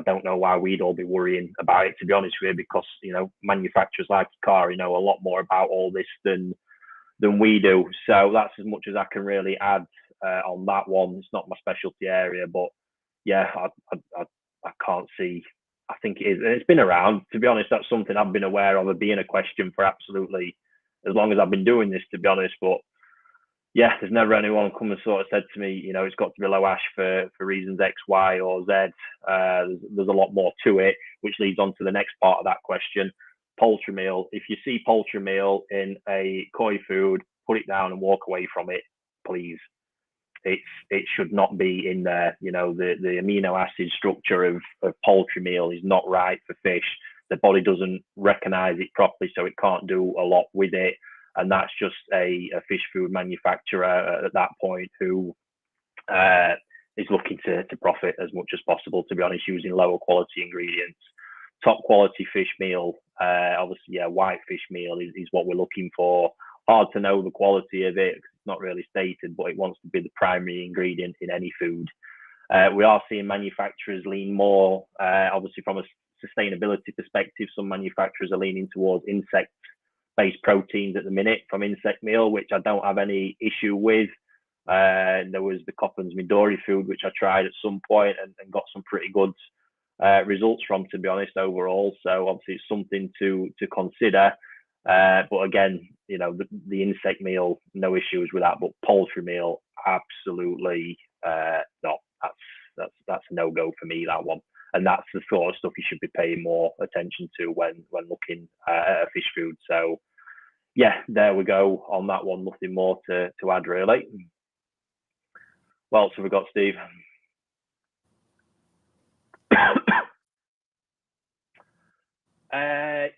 don't know why we'd all be worrying about it, to be honest with you, because manufacturers like car know a lot more about all this than we do. So that's as much as I can really add on that one. It's not my specialty area, but yeah, I can't see. I think it is. It's been around, to be honest. That's something I've been aware of being a question for absolutely as long as I've been doing this, to be honest. But yeah, there's never anyone come and sort of said to me, it's got to be low ash for reasons X, Y, or Z. There's a lot more to it, which leads on to the next part of that question. Poultry meal. If you see poultry meal in a koi food, put it down and walk away from it, please. It should not be in there. The amino acid structure of poultry meal is not right for fish. The body doesn't recognize it properly, so it can't do a lot with it. And that's just a fish food manufacturer at that point who is looking to profit as much as possible, to be honest, using lower quality ingredients. Top quality fish meal, obviously, white fish meal is what we're looking for. Hard to know the quality of it, because it's not really stated, but it wants to be the primary ingredient in any food. We are seeing manufacturers lean more, obviously from a sustainability perspective. Some manufacturers are leaning towards insect-based proteins at the minute from insect meal, which I don't have any issue with. There was the Copland's Midori food, which I tried at some point and got some pretty good results from, to be honest, overall. So obviously it's something to consider. But again, the insect meal, no issues with that. But poultry meal, absolutely not. That's a no-go for me, that one. And that's the sort of stuff you should be paying more attention to when looking at a fish food. So yeah, there we go on that one. Nothing more to add, really. What else have we got, Steve?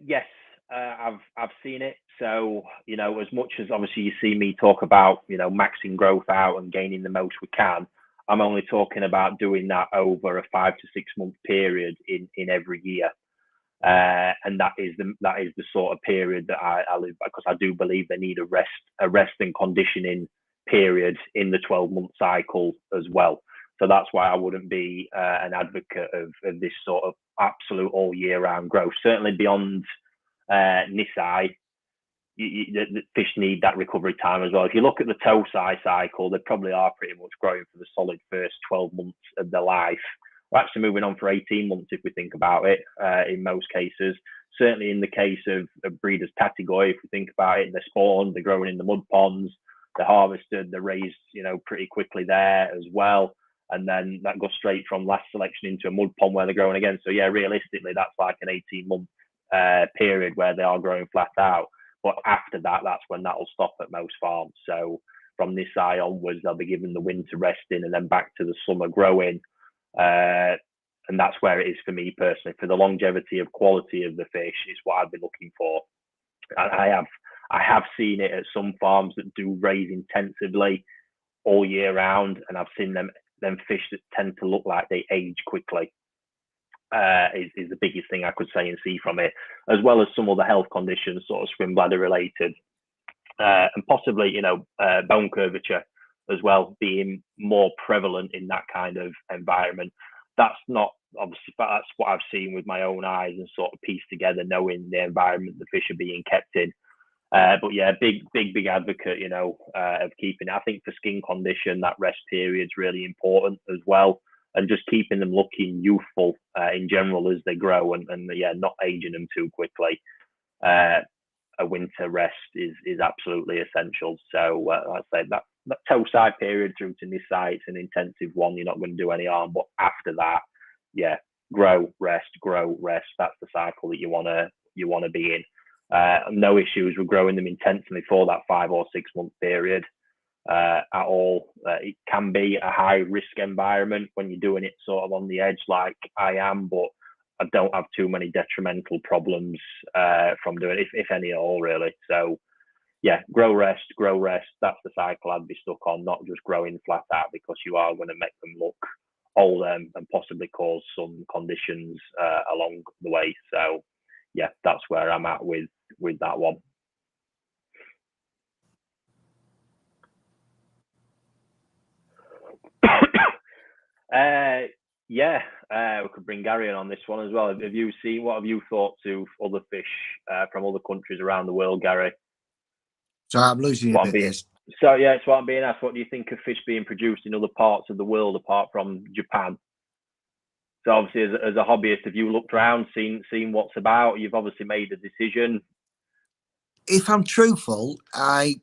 Yes, I've seen it. So, as much as obviously you see me talk about, maxing growth out and gaining the most we can, I'm only talking about doing that over a 5 to 6 month period in every year. And that is the sort of period that I live by, because I do believe they need a rest and conditioning period in the 12-month cycle as well. So that's why I wouldn't be an advocate of this sort of absolute all year round growth. Certainly beyond Nisai, the fish need that recovery time as well. If you look at the Tosai cycle, they probably are pretty much growing for the solid first 12 months of their life. We're actually moving on for 18 months if we think about it, in most cases. Certainly in the case of breeders Tatigoi, if we think about it, they're spawned, they're growing in the mud ponds, they're harvested, they're raised, pretty quickly there as well. And then that goes straight from last selection into a mud pond where they're growing again. So yeah, realistically, that's like an 18-month period where they are growing flat out. But after that, that's when that'll stop at most farms. So from this eye onwards, they'll be given the winter resting and then back to the summer growing. And that's where it is for me personally. For the longevity of quality of the fish is what I'd be looking for. I have seen it at some farms that do raise intensively all year round, and I've seen them fish that tend to look like they age quickly. Is the biggest thing I could say and see from it, as well as some other health conditions, sort of swim bladder related, and possibly bone curvature as well being more prevalent in that kind of environment. That's not obviously, but that's what I've seen with my own eyes and sort of pieced together, knowing the environment the fish are being kept in. But yeah, big advocate, of keeping it. I think for skin condition, that rest period is really important as well, and just keeping them looking youthful in general as they grow, and not aging them too quickly. A winter rest is absolutely essential. So like I say, that toe side period through to this side, it's an intensive one. You're not going to do any harm, but after that, yeah, grow, rest, grow, rest. That's the cycle that you want to be in. No issues with growing them intentionally for that 5 or 6 month period at all. It can be a high risk environment when you're doing it sort of on the edge like I am, but I don't have too many detrimental problems from doing it, if any at all, really. So yeah, grow, rest. That's the cycle I'd be stuck on, not just growing flat out, because you are going to make them look older and possibly cause some conditions along the way. So yeah, that's where I'm at with that one. We could bring Gary in on this one as well. What have you thought to other fish from other countries around the world, Gary? So I'm losing you a bit. So yeah, it's what I'm being asked. What do you think of fish being produced in other parts of the world apart from Japan? So obviously, as a hobbyist, have you looked around, seen what's about? You've obviously made a decision. If I'm truthful, I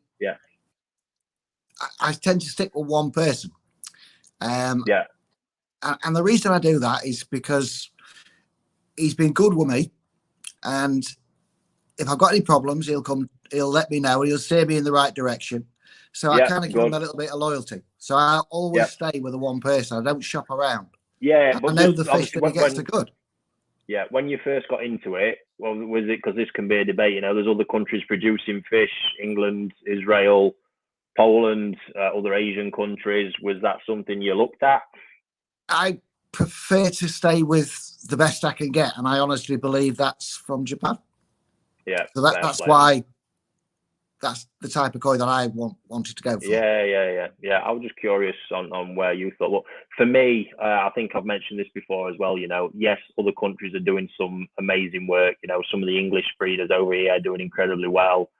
tend to stick with one person. And the reason I do that is because he's been good with me, and if I've got any problems, he'll let me know, he'll steer me in the right direction. So I kind of give him a little bit of loyalty. So I always stay with the one person. I don't shop around. Yeah, but I know the fish that he gets are good. Yeah, when you first got into it, well, was it because this can be a debate? You know, there's other countries producing fish: England, Israel, Poland, other Asian countries. Was that something you looked at? I prefer to stay with the best I can get, and I honestly believe that's from Japan. Yeah, so that's why that's the type of koi that I wanted to go for. Yeah. I was just curious on where you thought. Well, for me, I think I've mentioned this before as well. You know, yes, other countries are doing some amazing work. You know, some of the English breeders over here are doing incredibly well.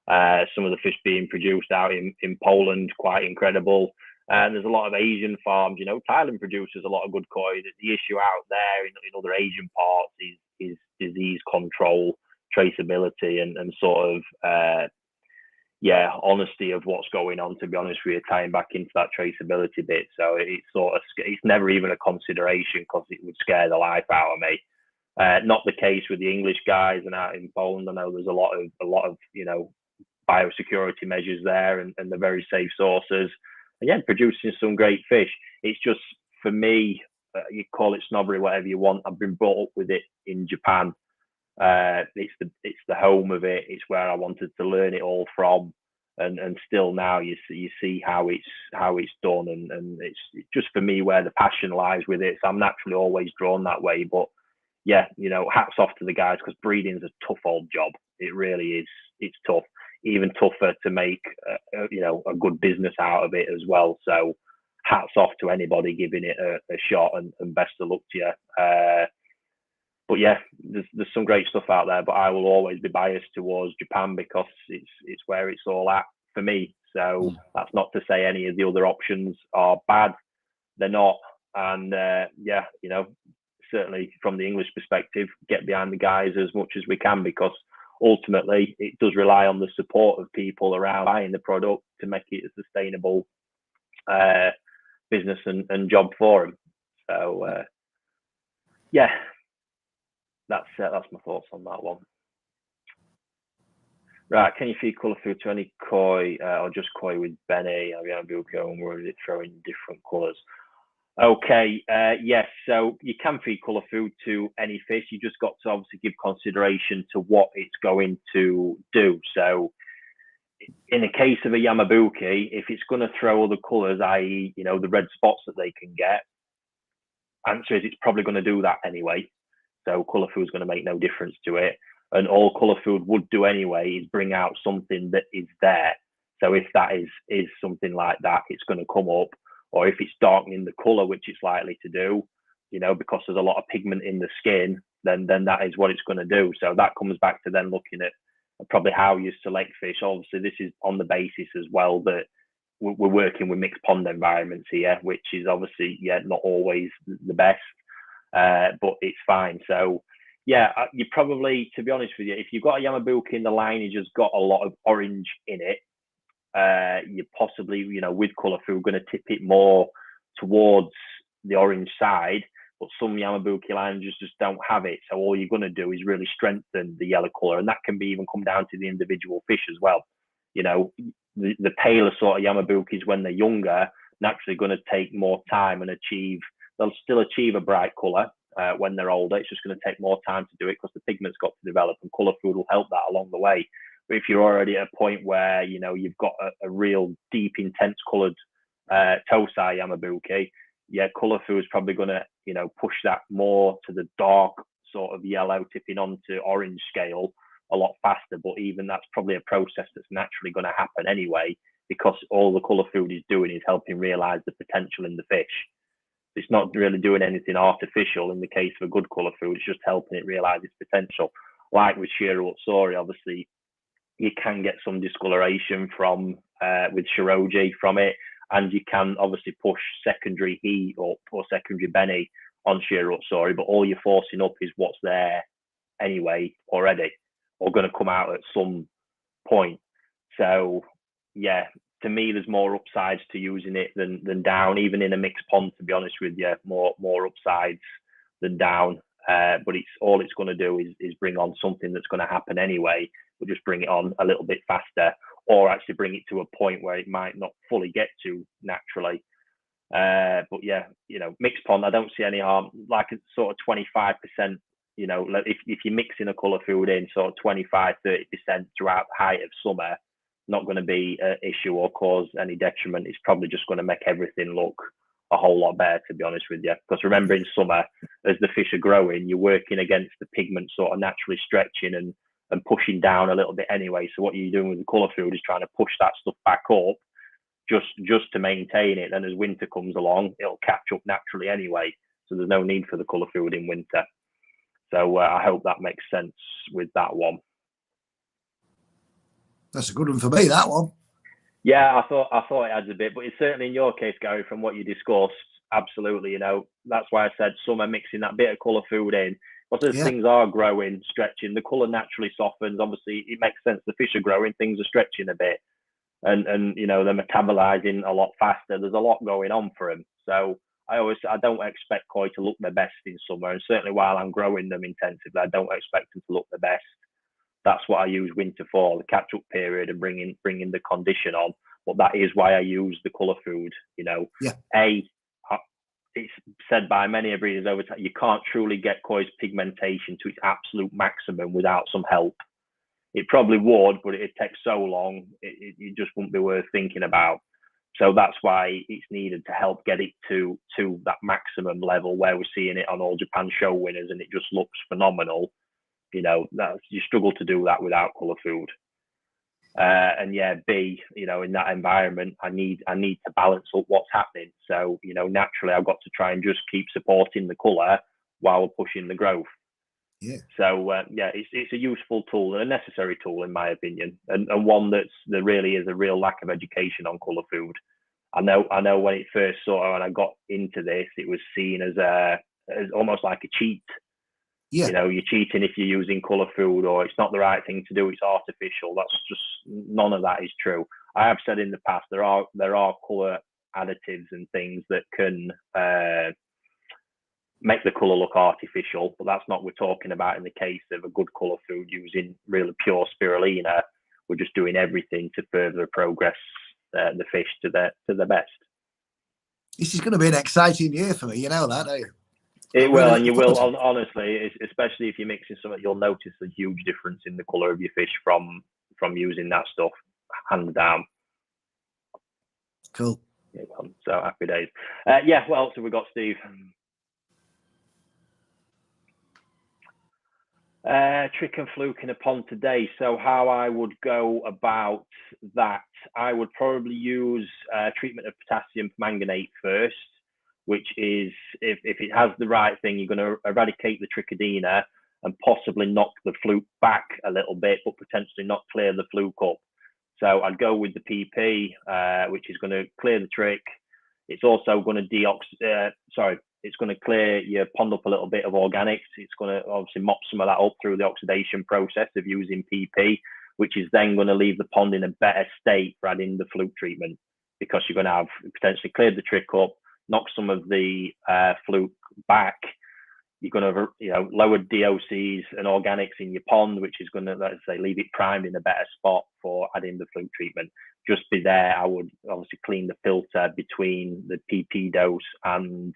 Some of the fish being produced out in Poland, quite incredible. And there's a lot of Asian farms. You know, Thailand produces a lot of good koi. The issue out there in other Asian parts is disease control, traceability, and sort of honesty of what's going on, to be honest with you, tying back into that traceability bit. So it's never even a consideration, because it would scare the life out of me. Not the case with the English guys, and out in Poland, I know there's a lot of you know, biosecurity measures there, and they're very safe sources. And yeah, producing some great fish. It's just, for me, you call it snobbery, whatever you want. I've been brought up with it in Japan. It's the home of it. It's where I wanted to learn it all from, and still now you see how it's done, and it's just, for me, where the passion lies with it. So I'm naturally always drawn that way. But yeah, you know, hats off to the guys, because breeding is a tough old job. It really is. It's tough, even tougher to make you know, a good business out of it as well. So hats off to anybody giving it a shot, and best of luck to you. But yeah, there's some great stuff out there, but I will always be biased towards Japan, because it's where it's all at for me. So that's not to say any of the other options are bad. They're not. And you know, certainly from the English perspective, get behind the guys as much as we can, because ultimately it does rely on the support of people around buying the product to make it a sustainable business and job for them. So that's my thoughts on that one. Right, can you feed colour food to any koi, or just koi with Benny, or is it throwing different colours? Okay, yes, so you can feed colour food to any fish. You just got to obviously give consideration to what it's going to do. So in the case of a Yamabuki, if it's going to throw other colours, i.e., you know, the red spots that they can get, answer is it's probably going to do that anyway. So colour food is going to make no difference to it. And all colour food would do anyway is bring out something that is there. So if that is something like that, it's going to come up. Or if it's darkening the colour, which it's likely to do, you know, because there's a lot of pigment in the skin, then that is what it's going to do. So that comes back to then looking at probably how you select fish. Obviously, this is on the basis as well that we're working with mixed pond environments here, which is obviously, not always the best. But it's fine. So yeah, you probably, to be honest with you, if you've got a Yamabuki and the lineage has got a lot of orange in it, you possibly, you know, with colour food, going to tip it more towards the orange side. but some Yamabuki lines just don't have it. So all you're going to do is really strengthen the yellow colour, and that can be even come down to the individual fish as well. You know, the paler sort of Yamabukis when they're younger, naturally going to take more time and they'll still achieve a bright colour when they're older. It's just going to take more time to do it because the pigment's got to develop, and colour food will help that along the way. But if you're already at a point where, you know, you've got a real deep, intense coloured Tosai Yamabuki, yeah, colour food is probably going to, you know, push that more to the dark sort of yellow, tipping onto orange scale a lot faster. But even that's probably a process that's naturally going to happen anyway, because all the colour food is doing is helping realise the potential in the fish. It's not really doing anything artificial in the case of a good colour food. It's just helping it realise its potential. Like with Shiro Utsuri, obviously, you can get some discoloration from with Shiroji from it, and you can obviously push secondary heat or secondary Beni on Shiro Utsuri, but all you're forcing up is what's there anyway already, or going to come out at some point. So yeah, to me, there's more upsides to using it than down, even in a mixed pond, to be honest with you, more upsides than down. But all it's going to do is bring on something that's going to happen anyway. We'll just bring it on a little bit faster, or actually bring it to a point where it might not fully get to naturally. But yeah, you know, mixed pond, I don't see any harm. Like a sort of 25%, you know, if you're mixing a colour food in, sort of 25-30% throughout the height of summer, not going to be an issue or cause any detriment. It's probably just going to make everything look a whole lot better, to be honest with you. Because remember, in summer, as the fish are growing, you're working against the pigment sort of naturally stretching and pushing down a little bit anyway. So what you're doing with the colour food is trying to push that stuff back up just to maintain it. And as winter comes along, it'll catch up naturally anyway. So there's no need for the colour food in winter. So I hope that makes sense with that one. That's a good one for me, that one. Yeah, I thought it adds a bit, but it's certainly in your case, Gary, from what you discussed, absolutely, you know, that's why I said summer, mixing that bit of colour food in. Because as things are growing, stretching, the colour naturally softens. Obviously, it makes sense. The fish are growing, things are stretching a bit. And you know, they're metabolizing a lot faster. There's a lot going on for them. So I don't expect koi to look their best in summer. And certainly while I'm growing them intensively, I don't expect them to look their best. That's what I use winter for, the catch-up period and bringing the condition on. But that is why I use the colour food, you know. Yeah. It's said by many breeders over time, you can't truly get koi's pigmentation to its absolute maximum without some help. It probably would, but it takes so long, it just wouldn't be worth thinking about. So that's why it's needed to help get it to that maximum level where we're seeing it on All Japan show winners, and it just looks phenomenal. You know, you struggle to do that without colour food. And yeah, B, you know, in that environment, I need to balance up what's happening. So, you know, naturally, I've got to try and just keep supporting the colour while we're pushing the growth. Yeah. So yeah, it's a useful tool, a necessary tool in my opinion, and one there really is a real lack of education on colour food. I know when it first when I got into this, it was seen as almost like a cheat. Yeah. You know, you're cheating if you're using colour food, or it's not the right thing to do. It's artificial. That's just, none of that is true. I have said in the past there are colour additives and things that can make the colour look artificial, but that's not what we're talking about in the case of a good colour food using really pure spirulina. We're just doing everything to further progress the fish to the best. This is going to be an exciting year for me. You know that, don't you? It will, and you will, honestly, especially if you're mixing something, you'll notice a huge difference in the colour of your fish from using that stuff, hands down. Cool. So happy days. Yeah, what else have we got, Steve? Trick and fluke in a pond today. So how I would go about that, I would probably use treatment of potassium permanganate first, which is, if it has the right thing, you're going to eradicate the trichodina and possibly knock the fluke back a little bit, but potentially not clear the fluke up. So I'd go with the PP, which is going to clear the trick. It's also going to it's going to clear your pond up a little bit of organics. It's going to obviously mop some of that up through the oxidation process of using PP, which is then going to leave the pond in a better state for adding the fluke treatment, because you're going to have potentially cleared the trick up. knock some of the fluke back, you're going to, lower DOCs and organics in your pond, which is going to, let's say, leave it primed in a better spot for adding the fluke treatment. Just be there. I would obviously clean the filter between the PP dose and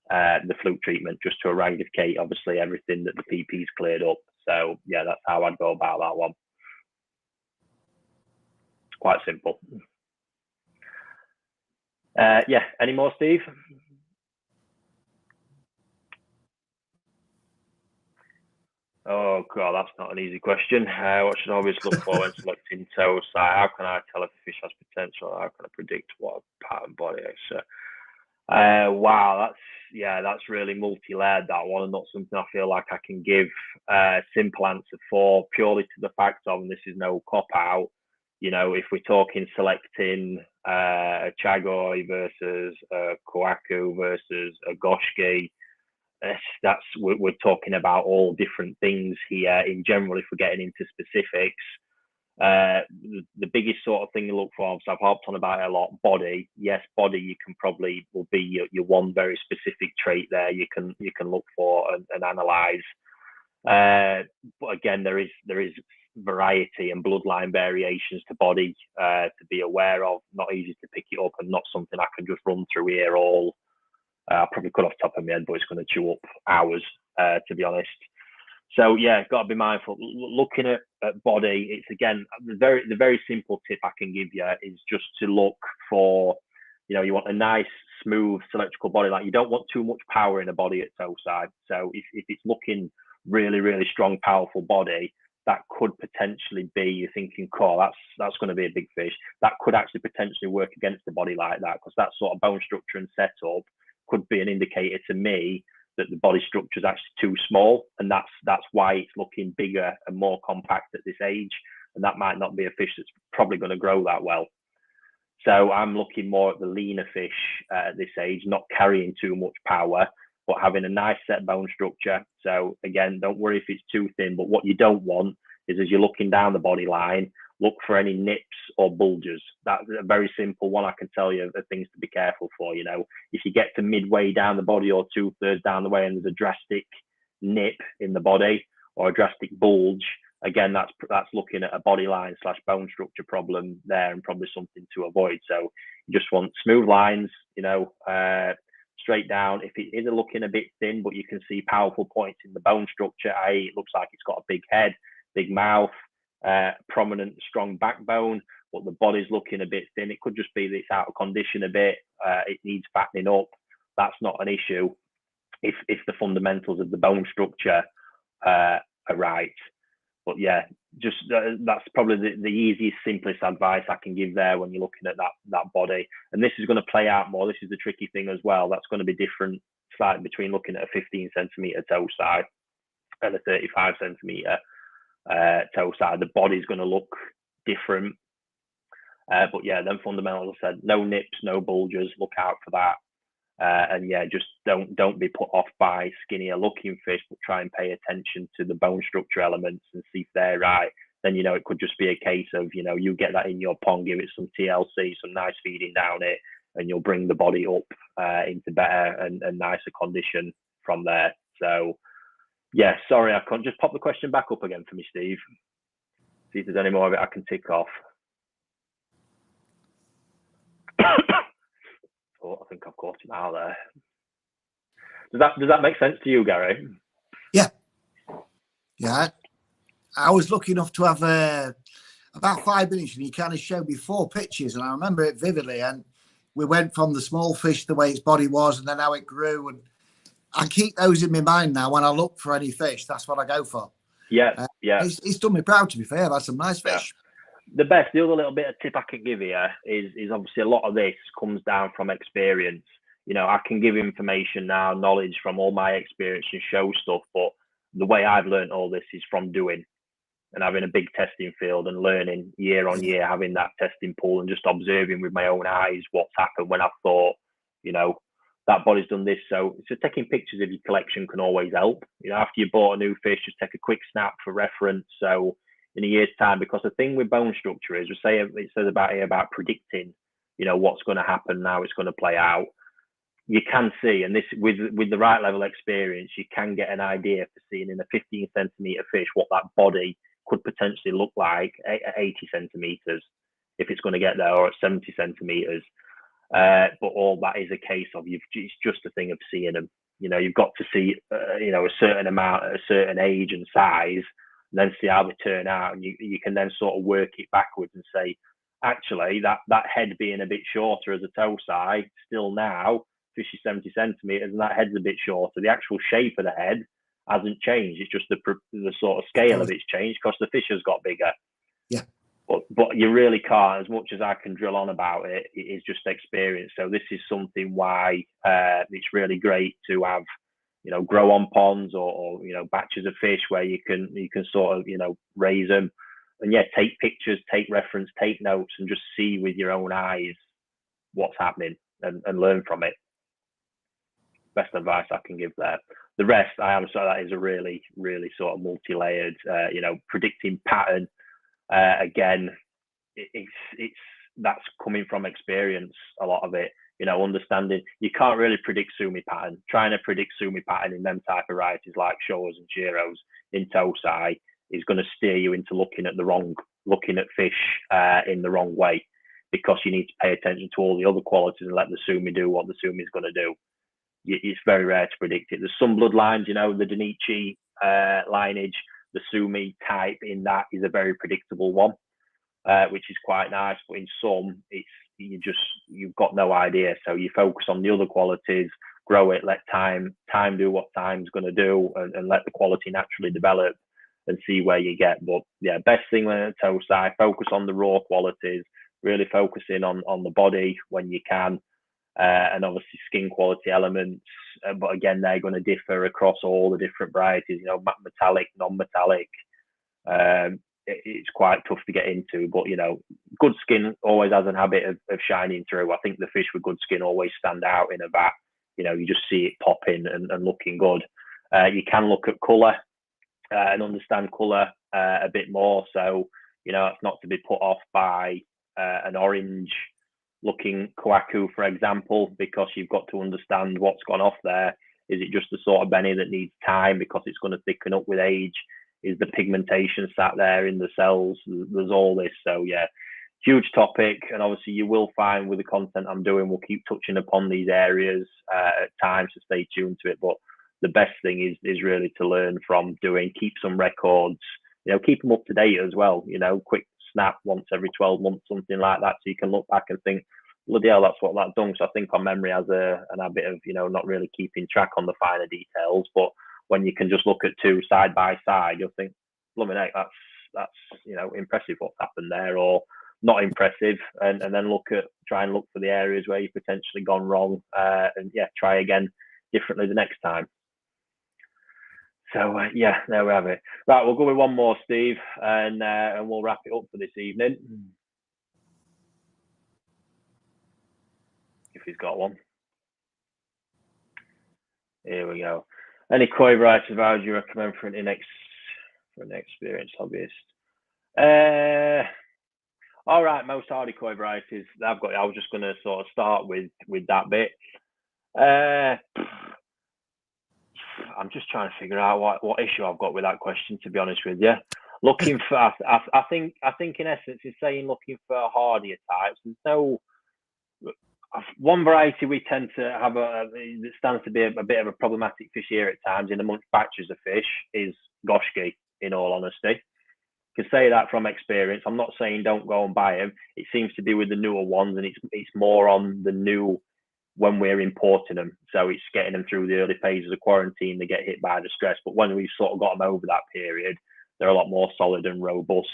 the fluke treatment, just to eradicate, obviously, everything that the PP's cleared up. So, yeah, that's how I'd go about that one. Quite simple. Yeah, any more, Steve? Oh, God, that's not an easy question. What should I always look for when selecting toe size? How can I tell if a fish has potential? How can I predict what pattern body? Wow, that's really multi-layered, that one, and not something I feel like I can give a simple answer for, purely to the fact of, and this is no cop-out, if we're talking selecting a Chagoi versus a Kohaku versus a Goshki, we're talking about all different things here. In general, if we're getting into specifics, the biggest sort of thing you look for, so I've harped on about it a lot, body. Yes, body will be your one very specific trait there you can look for and analyze. But again, there is variety and bloodline variations to body to be aware of. Not easy to pick it up, and not something I can just run through here all. I probably could off the top of my head, but it's going to chew up hours, to be honest. So yeah, got to be mindful. Looking at body, it's again the very simple tip I can give you is just to look for, you want a nice, smooth, symmetrical body. Like, you don't want too much power in a body at toe side. So if it's looking really, really strong, powerful body, that could potentially be, you're thinking, cool, that's going to be a big fish. That could actually potentially work against the body like that, because that sort of bone structure and setup could be an indicator to me that the body structure is actually too small, and that's why it's looking bigger and more compact at this age, and that might not be a fish that's probably going to grow that well. So I'm looking more at the leaner fish at this age, not carrying too much power, but having a nice set bone structure. So again, don't worry if it's too thin, but what you don't want is, as you're looking down the body line, look for any nips or bulges. That's a very simple one. I can tell you the things to be careful for. If you get to midway down the body or 2/3 down the way and there's a drastic nip in the body or a drastic bulge, again, that's looking at a body line / bone structure problem there, and probably something to avoid. So you just want smooth lines, straight down. If it is looking a bit thin, but you can see powerful points in the bone structure, i.e. it looks like it's got a big head, big mouth, prominent, strong backbone, but the body's looking a bit thin. It could just be that it's out of condition a bit. It needs fattening up. That's not an issue if the fundamentals of the bone structure are right. But yeah, just that's probably the easiest, simplest advice I can give there when you're looking at that body. And this is going to play out more. This is the tricky thing as well. That's going to be different slightly between looking at a 15 centimeter toe side and a 35 centimeter toe side. The body's going to look different. But yeah, then fundamentals, I said, no nips, no bulges, look out for that. And yeah, just don't be put off by skinnier looking fish, but try and pay attention to the bone structure elements and see if they're right. Then, it could just be a case of, you get that in your pond, give it some TLC, some nice feeding down it, and you'll bring the body up into better and nicer condition from there. So yeah, sorry, I can't. Just pop the question back up again for me, Steve. See if there's any more of it I can tick off. Oh, I think I've caught him out there. Does that make sense to you, Gary? Yeah. I was lucky enough to have about 5 minutes, and he kind of showed me 4 pictures, and I remember it vividly. And we went from the small fish, the way its body was, and then how it grew. And I keep those in my mind now. When I look for any fish, that's what I go for. Yeah. It's done me proud, to be fair. I've had some nice fish. The other little bit of tip I can give you is obviously a lot of this comes down from experience. I can give information now, knowledge from all my experience and show stuff, but the way I've learned all this is from doing and having a big testing field and learning year on year, having that testing pool and just observing with my own eyes what's happened when I thought, that body's done this. So taking pictures of your collection can always help. After you bought a new fish, just take a quick snap for reference. So in a year's time, because the thing with bone structure is, it says about predicting, what's going to happen, now it's going to play out. you can see, and this with the right level of experience, you can get an idea for seeing in a 15 centimetre fish what that body could potentially look like at 80 centimetres, if it's going to get there, or at 70 centimetres. But all that is a case of it's just a thing of seeing them. You've got to see, a certain amount at a certain age and size, and then see how they turn out. And you can then sort of work it backwards and say, actually, that head being a bit shorter as a toe size, still now, fish is 70 centimetres, and that head's a bit shorter. The actual shape of the head hasn't changed. It's just the sort of scale of it's changed because the fish has got bigger. Yeah. But you really can't, as much as I can drill on about it, it is just experience. So this is something why it's really great to have, grow on ponds or batches of fish where you can sort of, raise them and take pictures, take reference, take notes, and just see with your own eyes what's happening and learn from it. Best advice I can give there. The rest, that is a really, really sort of multi-layered, predicting pattern. Again, it's that's coming from experience. A lot of it, understanding. You can't really predict sumi pattern. Trying to predict sumi pattern in them type of varieties like Showas and Shiros in Tosai is going to steer you into looking at fish in the wrong way, because you need to pay attention to all the other qualities and let the sumi do what the sumi is going to do. It's very rare to predict it. There's some bloodlines, the Danichi lineage, the sumi type in that is a very predictable one, which is quite nice. But in some, you've got no idea. So you focus on the other qualities, grow it, let time do what time's going to do, and let the quality naturally develop and see where you get. But best thing when it's Tosai, focus on the raw qualities, really focusing on the body when you can. And obviously skin quality elements, but again, they're going to differ across all the different varieties, metallic, non-metallic. It's quite tough to get into, but good skin always has a habit of shining through. I think the fish with good skin always stand out in a vat. You just see it popping and looking good. You can look at colour and understand colour a bit more. So, it's not to be put off by an orange looking Kwaku, for example, because you've got to understand what's gone off there. Is it just the sort of Benny that needs time because it's going to thicken up with age? Is the pigmentation sat there in the cells? There's all this. So huge topic. And obviously you will find with the content I'm doing, we'll keep touching upon these areas at times, so stay tuned to it. But the best thing is really to learn from doing, keep some records, keep them up to date as well, quick snap once every 12 months, something like that, so you can look back and think, bloody hell, that's what that done. So I think our memory has an habit of not really keeping track on the finer details, but when you can just look at two side by side, you'll think, blooming heck, that's impressive what's happened there, or not impressive, and then try and look for the areas where you've potentially gone wrong, and try again differently the next time. So there we have it. Right, we'll go with one more, Steve, and we'll wrap it up for this evening. If he's got one. Here we go. Any koi varieties would you recommend for an experienced hobbyist? All right, most hardy koi varieties I've got. I was just going to sort of start with that bit. I'm just trying to figure out what issue I've got with that question, to be honest with you. Looking for, I think in essence, it's saying looking for hardier types. There's no one variety we tend to have that stands to be a bit of a problematic fish here at times in amongst batches of fish is Goshki, in all honesty. I can say that from experience. I'm not saying don't go and buy them. It seems to be with the newer ones, and it's more on the new when we're importing them. So it's getting them through the early phases of quarantine, they get hit by the stress. But when we've sort of got them over that period, they're a lot more solid and robust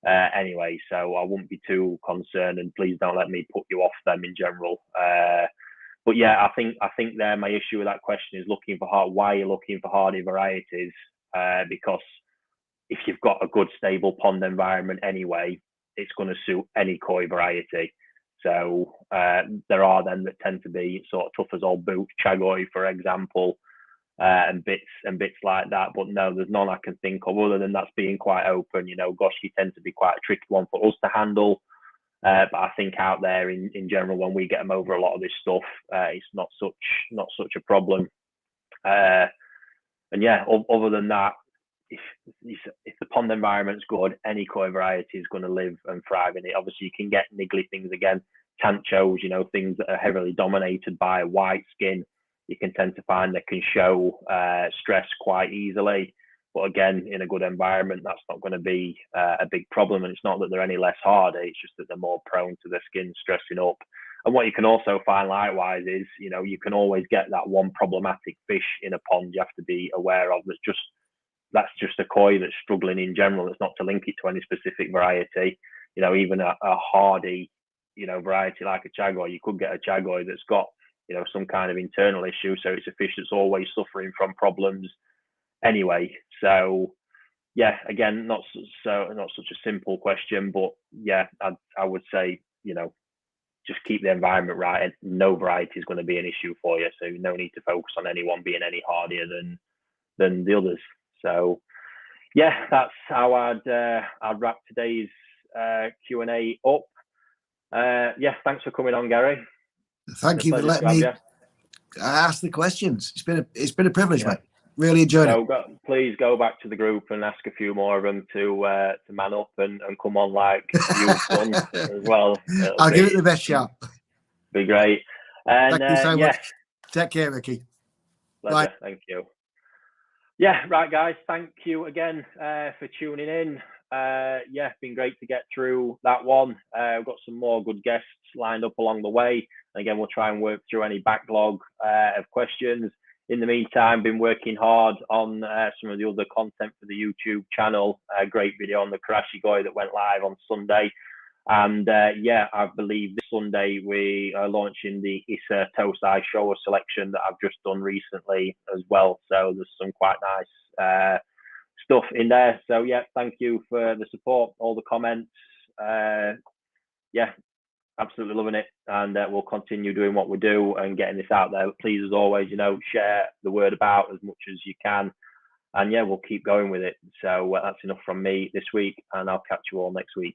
anyway. So I wouldn't be too concerned, and please don't let me put you off them in general. But I think there my issue with that question is looking for why you're looking for hardy varieties, because if you've got a good stable pond environment anyway, it's going to suit any koi variety. So there are them that tend to be sort of tough as old boots, Chagoi, for example, and bits like that. But no, there's none I can think of other than that's being quite open. Goshki tends to be quite a tricky one for us to handle. But I think out there in general, when we get them over a lot of this stuff, it's not such a problem. And yeah, other than that, if the pond environment's good, any koi variety is going to live and thrive in it. Obviously, you can get niggly things again, tanchos, things that are heavily dominated by white skin. You can tend to find they can show stress quite easily. But again, in a good environment, that's not going to be a big problem. And it's not that they're any less hardy, it's just that they're more prone to their skin stressing up. And what you can also find likewise is, you can always get that one problematic fish in a pond you have to be aware of. That's just a koi that's struggling in general. It's not to link it to any specific variety. Even a hardy, variety like a chagoi, you could get a chagoi that's got, some kind of internal issue. So it's a fish that's always suffering from problems anyway. So yeah, again, not such a simple question, but yeah, I would say, just keep the environment right, and no variety is going to be an issue for you. So no need to focus on anyone being any hardier than the others. So yeah, that's how I'd wrap today's Q&A up. Yeah, thanks for coming on, Gary. Thank you for letting me ask the questions. It's been a privilege, mate. Really enjoyed it. Please go back to the group and ask a few more of them to man up and come on like you've done as well. I'll give it the best shot. Be great. And thank you so much. Take care, Ricky. Pleasure. Bye. Thank you. Yeah, right, guys. Thank you again for tuning in. Yeah, it's been great to get through that one. We've got some more good guests lined up along the way. And again, we'll try and work through any backlog of questions. In the meantime, been working hard on some of the other content for the YouTube channel. A great video on the Karashi Koi that went live on Sunday. And yeah, I believe this Sunday we are launching the Issa Tosai Showa selection that I've just done recently as well. So there's some quite nice stuff in there. So yeah, thank you for the support, all the comments. Yeah, absolutely loving it, and we'll continue doing what we do and getting this out there. Please, as always, share the word about as much as you can, and yeah, we'll keep going with it. So that's enough from me this week, and I'll catch you all next week.